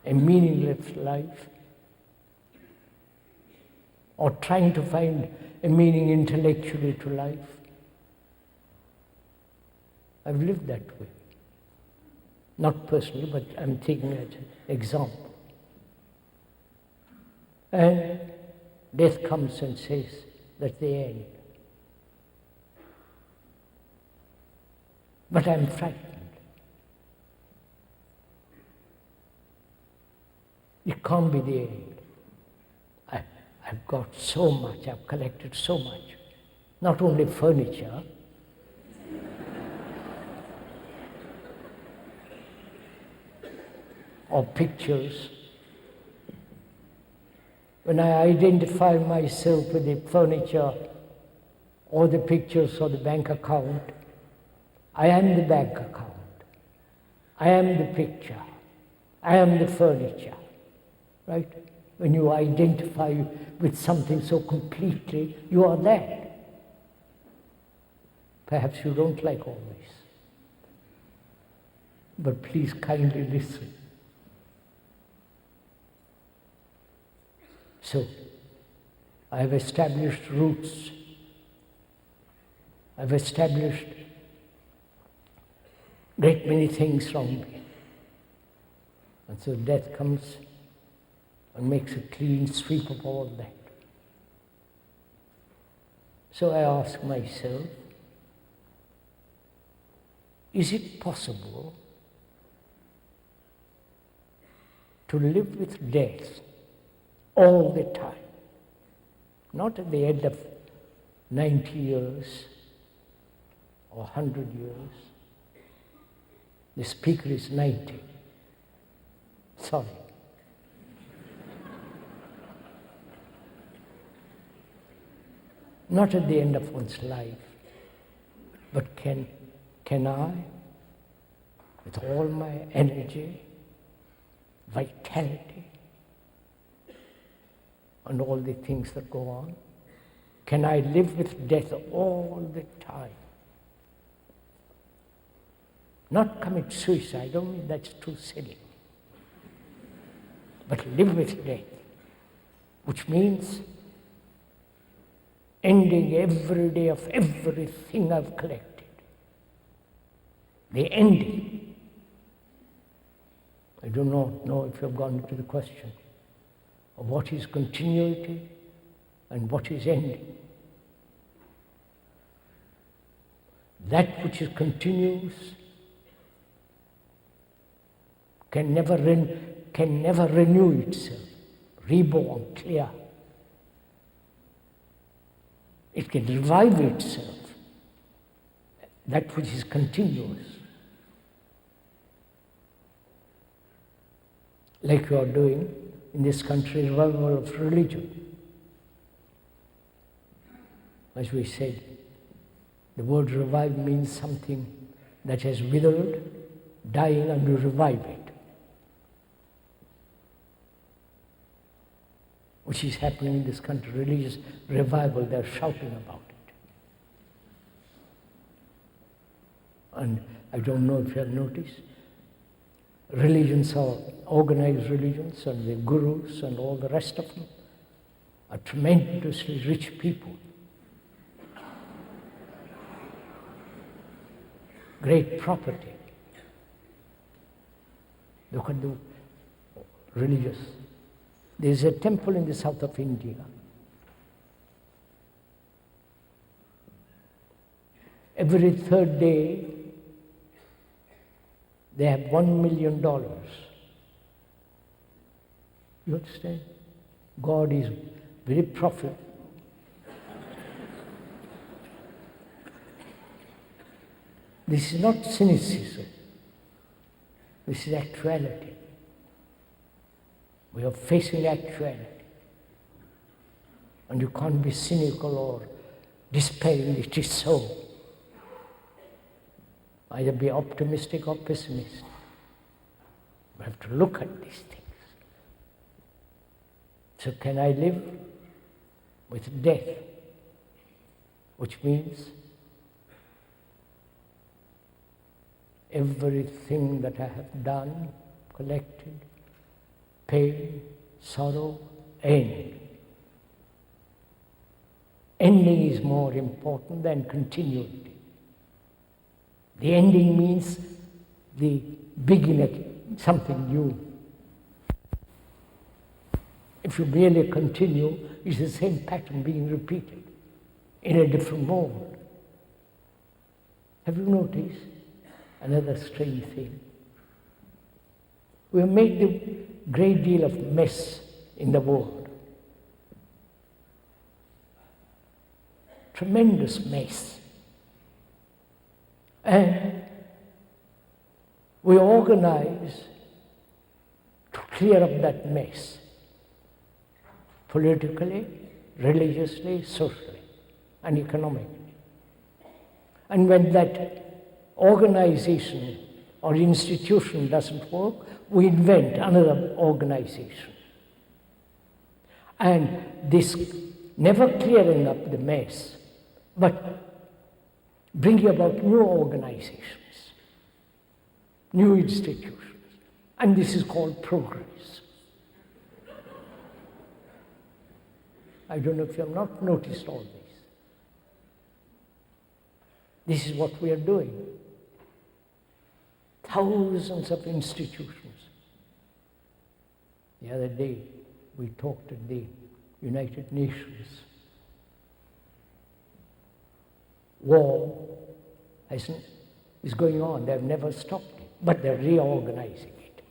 a meaningless life, or trying to find a meaning intellectually to life. I've lived that way. Not personally, but I'm taking it as an example. And death comes and says, that's the end. But I'm frightened. It can't be the end. I've got so much, I've collected so much. Not only furniture, or pictures. When I identify myself with the furniture, or the pictures, or the bank account, I am the bank account. I am the picture. I am the furniture. Right? When you identify with something so completely, you are that. Perhaps you don't like all this. But please kindly listen. So, I have established roots. I've established great many things from me. And so death comes and makes a clean sweep of all that. So I ask myself, is it possible to live with death all the time? Not at the end of 90 years or 100 years. The speaker is 90. Sorry. Not at the end of one's life, but can I, with all my energy, vitality, and all the things that go on, can I live with death all the time? Not commit suicide, I don't mean that's too silly. But live with death, which means ending every day of everything I've collected. The ending. I do not know if you've gone into the question of what is continuity and what is ending. That which is continuous can never renew itself, reborn, clear. It can revive itself, that which is continuous. Like you are doing in this country, revival of religion. As we said, the word revive means something that has withered, dying, and you revive it. Which is happening in this country, religious revival, they're shouting about it. And I don't know if you have noticed, religions are organized religions, and the gurus and all the rest of them are tremendously rich people. Great property. Look at the religious. There is a temple in the south of India. Every third day, they have $1 million. You understand? God is very profitable. This is not cynicism. This is actuality. We are facing actuality. And you can't be cynical or despairing it is so. Either be optimistic or pessimistic. We have to look at these things. So can I live with death? Which means everything that I have done, collected, pain, sorrow, end. Ending is more important than continuity. The ending means the beginning, something new. If you merely continue, it's the same pattern being repeated in a different mode. Have you noticed another strange thing? We have made a great deal of mess in the world. Tremendous mess. And we organize to clear up that mess. Politically, religiously, socially, and economically. And when that organization or institution doesn't work, we invent another organization. And this never clearing up the mess, but bringing about new organizations, new institutions. And this is called progress. I don't know if you have not noticed all this. This is what we are doing. Thousands of institutions. The other day, we talked at the United Nations. War is going on. They've never stopped it, but they're reorganizing it.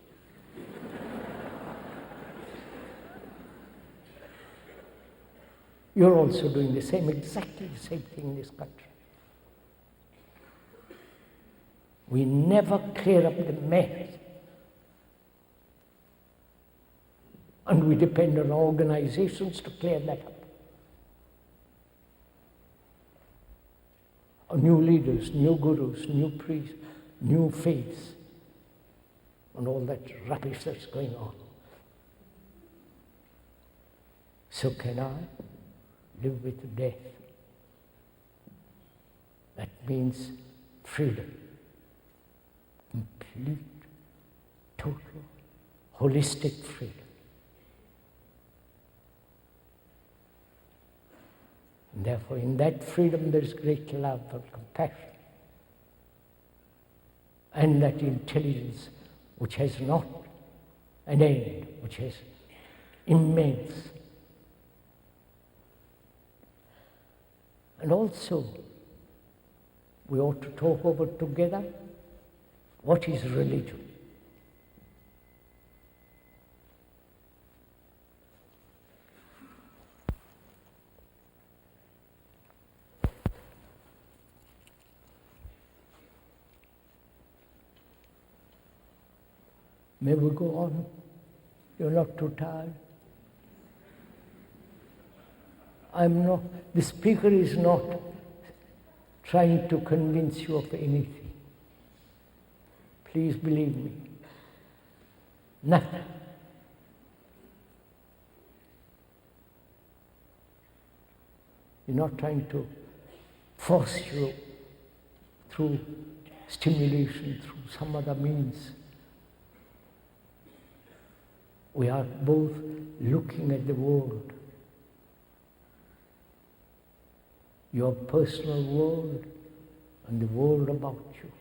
You're also doing the same, exactly the same thing in this country. We never clear up the mess. And we depend on organizations to clear that up. New leaders, new gurus, new priests, new faiths, and all that rubbish that's going on. So can I live with death? That means freedom. Complete, total, holistic freedom. And therefore, in that freedom, there is great love and compassion. And that intelligence which has not an end, which is immense. And also, we ought to talk over together what is religion. May we go on? You're not too tired? The speaker is not trying to convince you of anything. Please believe me. Nothing. You're not trying to force you through stimulation, through some other means. We are both looking at the world. Your personal world and the world about you.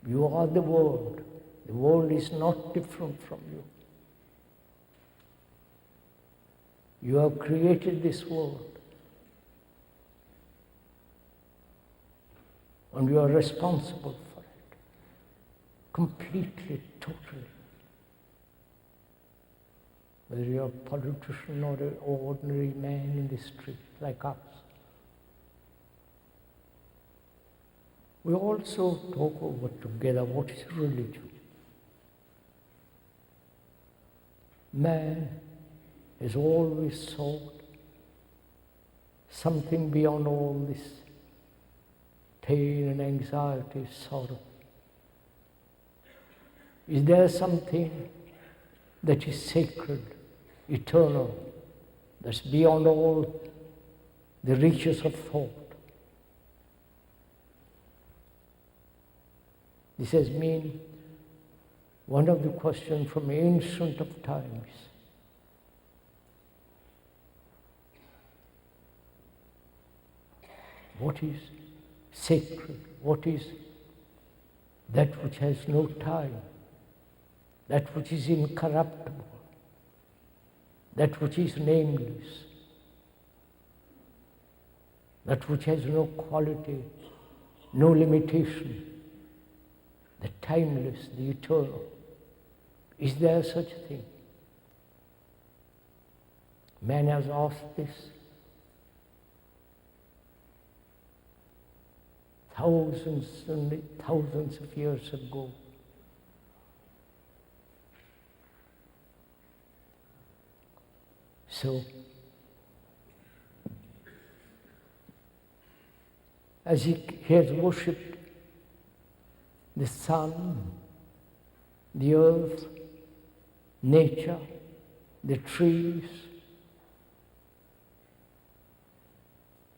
You are the world. The world is not different from you. You have created this world. And you are responsible for it. Completely, totally. Whether you're a politician or an ordinary man in the street like us. We also talk over together what is religion. Man has always sought something beyond all this pain and anxiety, sorrow? Is there something that is sacred, eternal, that's beyond all the reaches of thought? This has been one of the questions from ancient of times. What is sacred? What is that which has no time? That which is incorruptible? That which is nameless? That which has no quality, no limitation? The timeless, the eternal. Is there such a thing? Man has asked this thousands and thousands of years ago. So, as he has worshipped the sun, the earth, nature, the trees,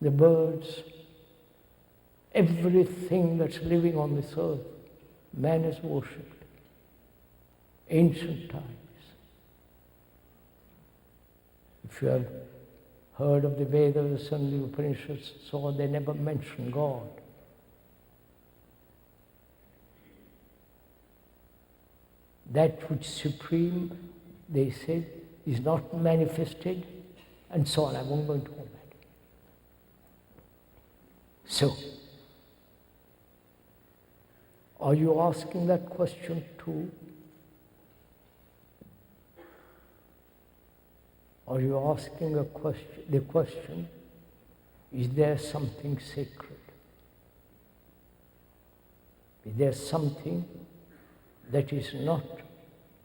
the birds, everything that's living on this earth, man has worshipped. Ancient times. If you have heard of the Vedas and the Upanishads, so they never mention God. That which supreme, they said, is not manifested, and so on. I won't go into all that. So, are you asking that question too? Are you asking the question, is there something sacred? Is there something that is not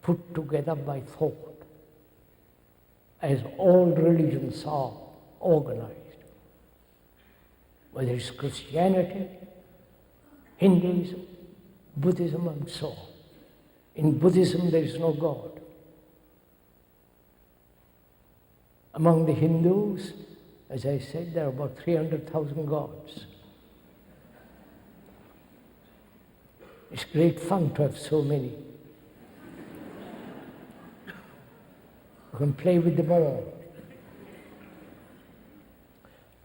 put together by thought, as all religions are organized, whether it's Christianity, Hinduism, Buddhism, and so on. In Buddhism, there is no God. Among the Hindus, as I said, there are about 300,000 gods. It's great fun to have so many. You can play with them all.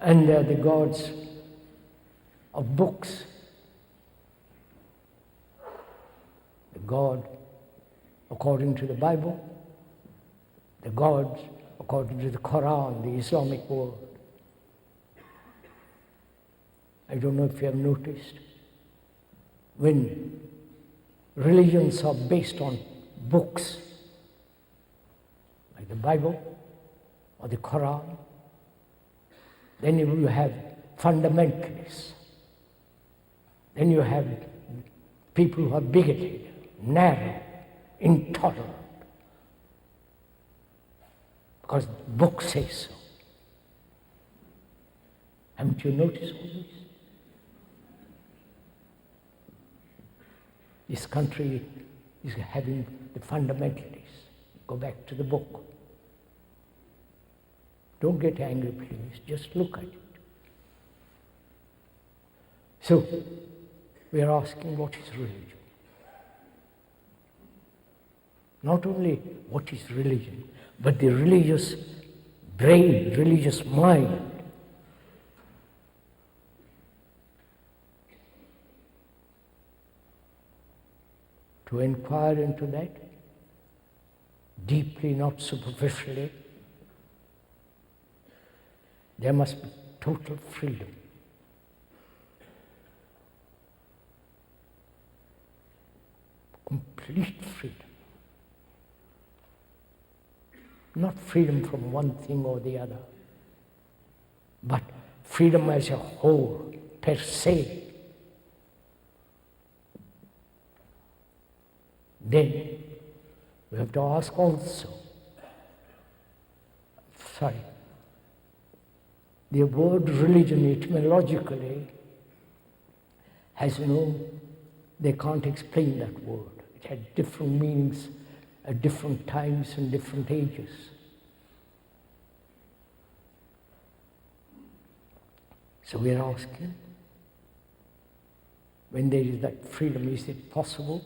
And they are the gods of books. The God according to the Bible, the gods according to the Quran, the Islamic world. I don't know if you have noticed, when religions are based on books, like the Bible or the Quran, then you have fundamentalists. Then you have people who are bigoted, narrow, intolerant, because the book says so. Haven't you noticed all this? This country is having the fundamentalists. Go back to the book. Don't get angry, please. Just look at it. So, we are asking, what is religion? Not only what is religion, but the religious brain, religious mind. To inquire into that, deeply, not superficially, there must be total freedom. Complete freedom. Not freedom from one thing or the other, but freedom as a whole, per se. Then we have to ask also, The word religion etymologically has they can't explain that word. It had different meanings at different times and different ages. So we are asking, when there is that freedom, is it possible,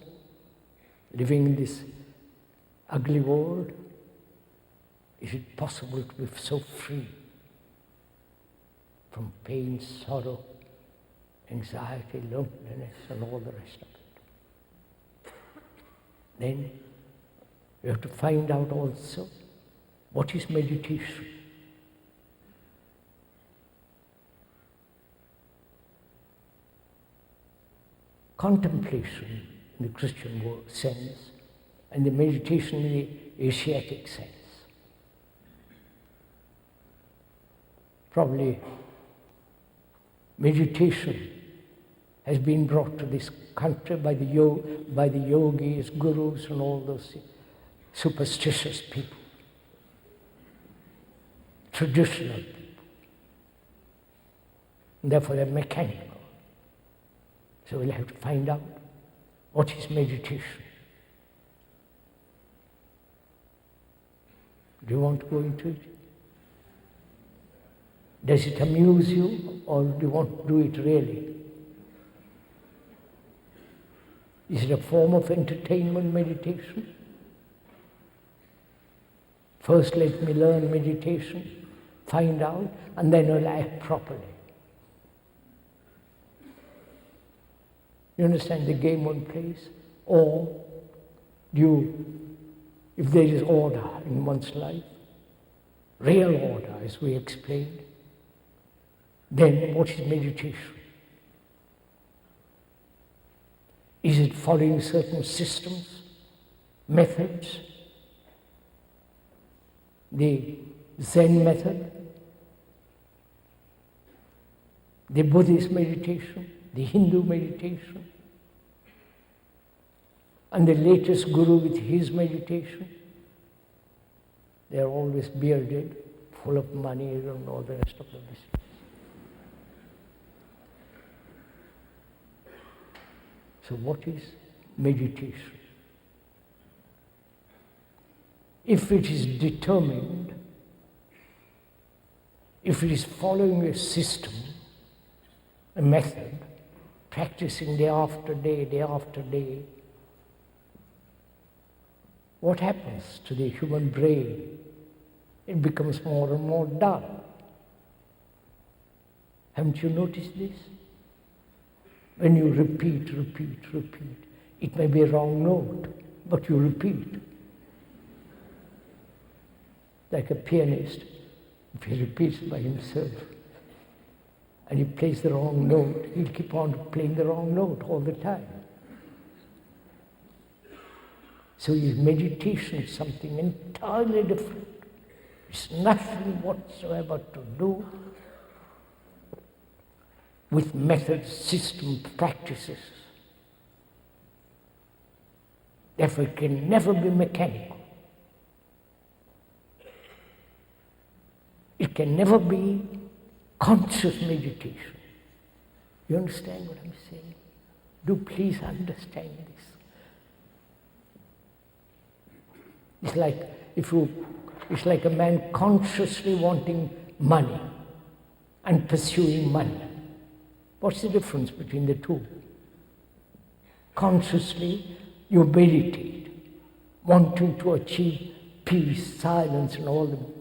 living in this ugly world, is it possible to be so free from pain, sorrow, anxiety, loneliness, and all the rest of it? Then we have to find out also what is meditation. Contemplation in the Christian sense, and the meditation in the Asiatic sense. Probably meditation has been brought to this country by the yogis, gurus, and all those superstitious people, traditional people. And therefore they're mechanical. So we'll have to find out what is meditation. Do you want to go into it? Does it amuse you, or do you want to do it really? Is it a form of entertainment, meditation? First let me learn meditation, find out, and then I'll act properly. You understand the game one plays? Or if there is order in one's life, real order as we explained, then what is meditation? Is it following certain systems, methods? The Zen method, the Buddhist meditation, the Hindu meditation, and the latest guru with his meditation. They are always bearded, full of money, and all the rest of the business. So what is meditation? If it is determined, if it is following a system, a method, practicing day after day, what happens to the human brain? It becomes more and more dull. Haven't you noticed this? When you repeat, it may be a wrong note, but you repeat. Like a pianist, if he repeats by himself and he plays the wrong note, he'll keep on playing the wrong note all the time. So his meditation is something entirely different. It's nothing whatsoever to do with methods, systems, practices. Therefore, it can never be mechanical. It can never be conscious meditation. You understand what I'm saying? Do please understand this. It's like a man consciously wanting money and pursuing money. What's the difference between the two? Consciously, you meditate, wanting to achieve peace, silence, and all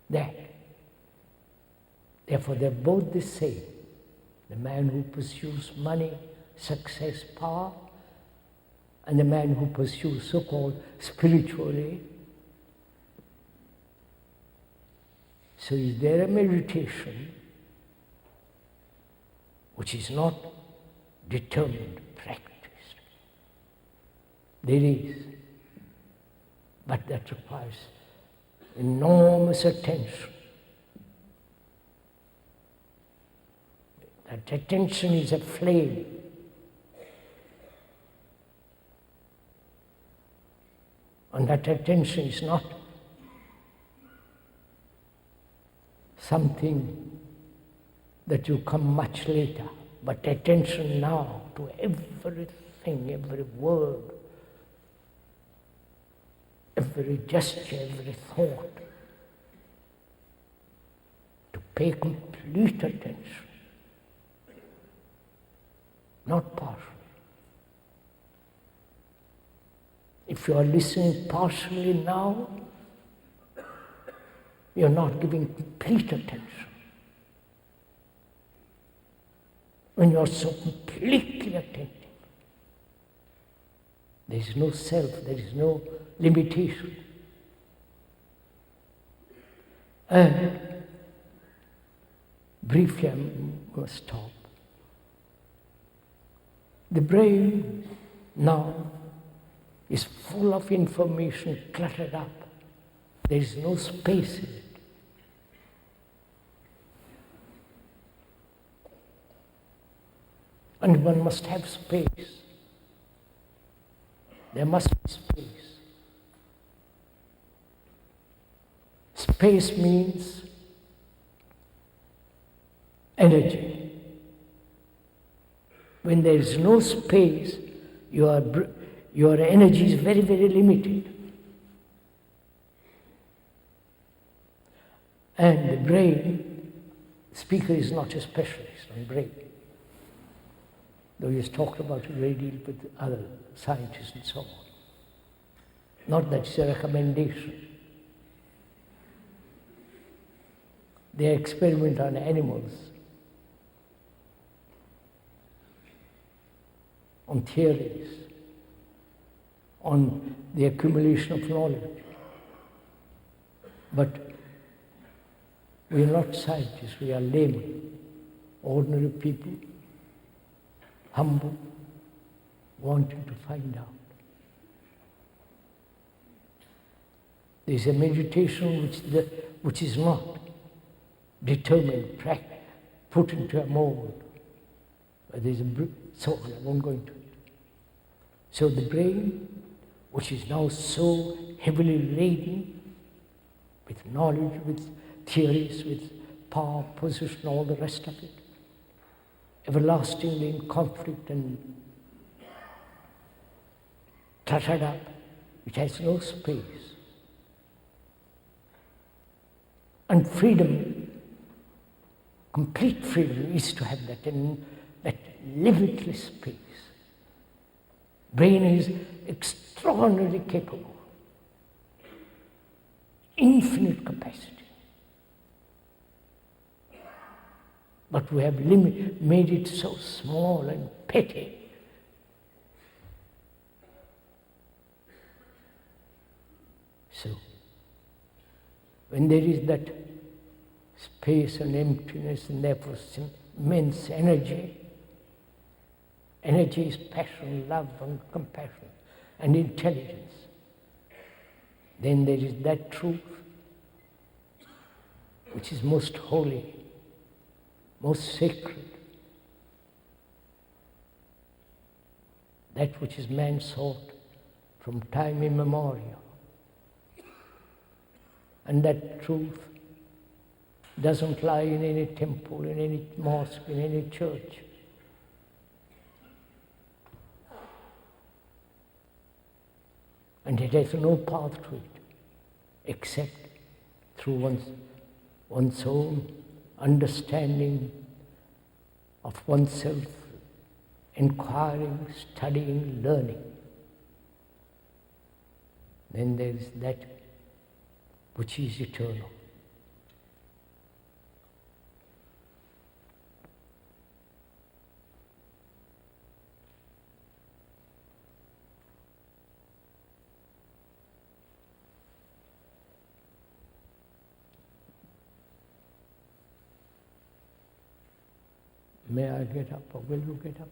that. Therefore, they're both the same. The man who pursues money, success, power, and the man who pursues so-called spiritually. So is there a meditation which is not determined, practiced? There is, but that requires enormous attention. That attention is a flame. And that attention is not something that will come much later. But attention now to everything, every word, every gesture, every thought. To pay complete attention, not partial. If you are listening partially now, you are not giving complete attention. When you are so completely attentive, there is no self, there is no limitation. And briefly, I must stop. The brain now is full of information cluttered up. There is no space in it. And one must have space. There must be space. Space means energy. When there is no space, your energy is very, very limited. And the brain, speaker is not a specialist on brain, though he has talked about it a great deal with other scientists and so on. Not that it's a recommendation. They experiment on animals, on theories, on the accumulation of knowledge. But we are not scientists, we are laymen, ordinary people, humble, wanting to find out. There is a meditation which is not determined, put into a mold. There's so on, I won't go into it. So the brain, which is now so heavily laden with knowledge, with theories, with power, position, all the rest of it, everlastingly in conflict and cluttered up, it has no space. And freedom, complete freedom, is to have that limitless space. Brain is extraordinarily capable, infinite capacity. But we have made it so small and petty. So, when there is that space and emptiness and therefore immense energy, energy is passion, love and compassion and intelligence. Then there is that truth which is most holy, most sacred, that which is man sought from time immemorial. And that truth doesn't lie in any temple, in any mosque, in any church. And it has no path to it except through one's own understanding of oneself, inquiring, studying, learning. Then there is that which is eternal. May I get up or will you get up?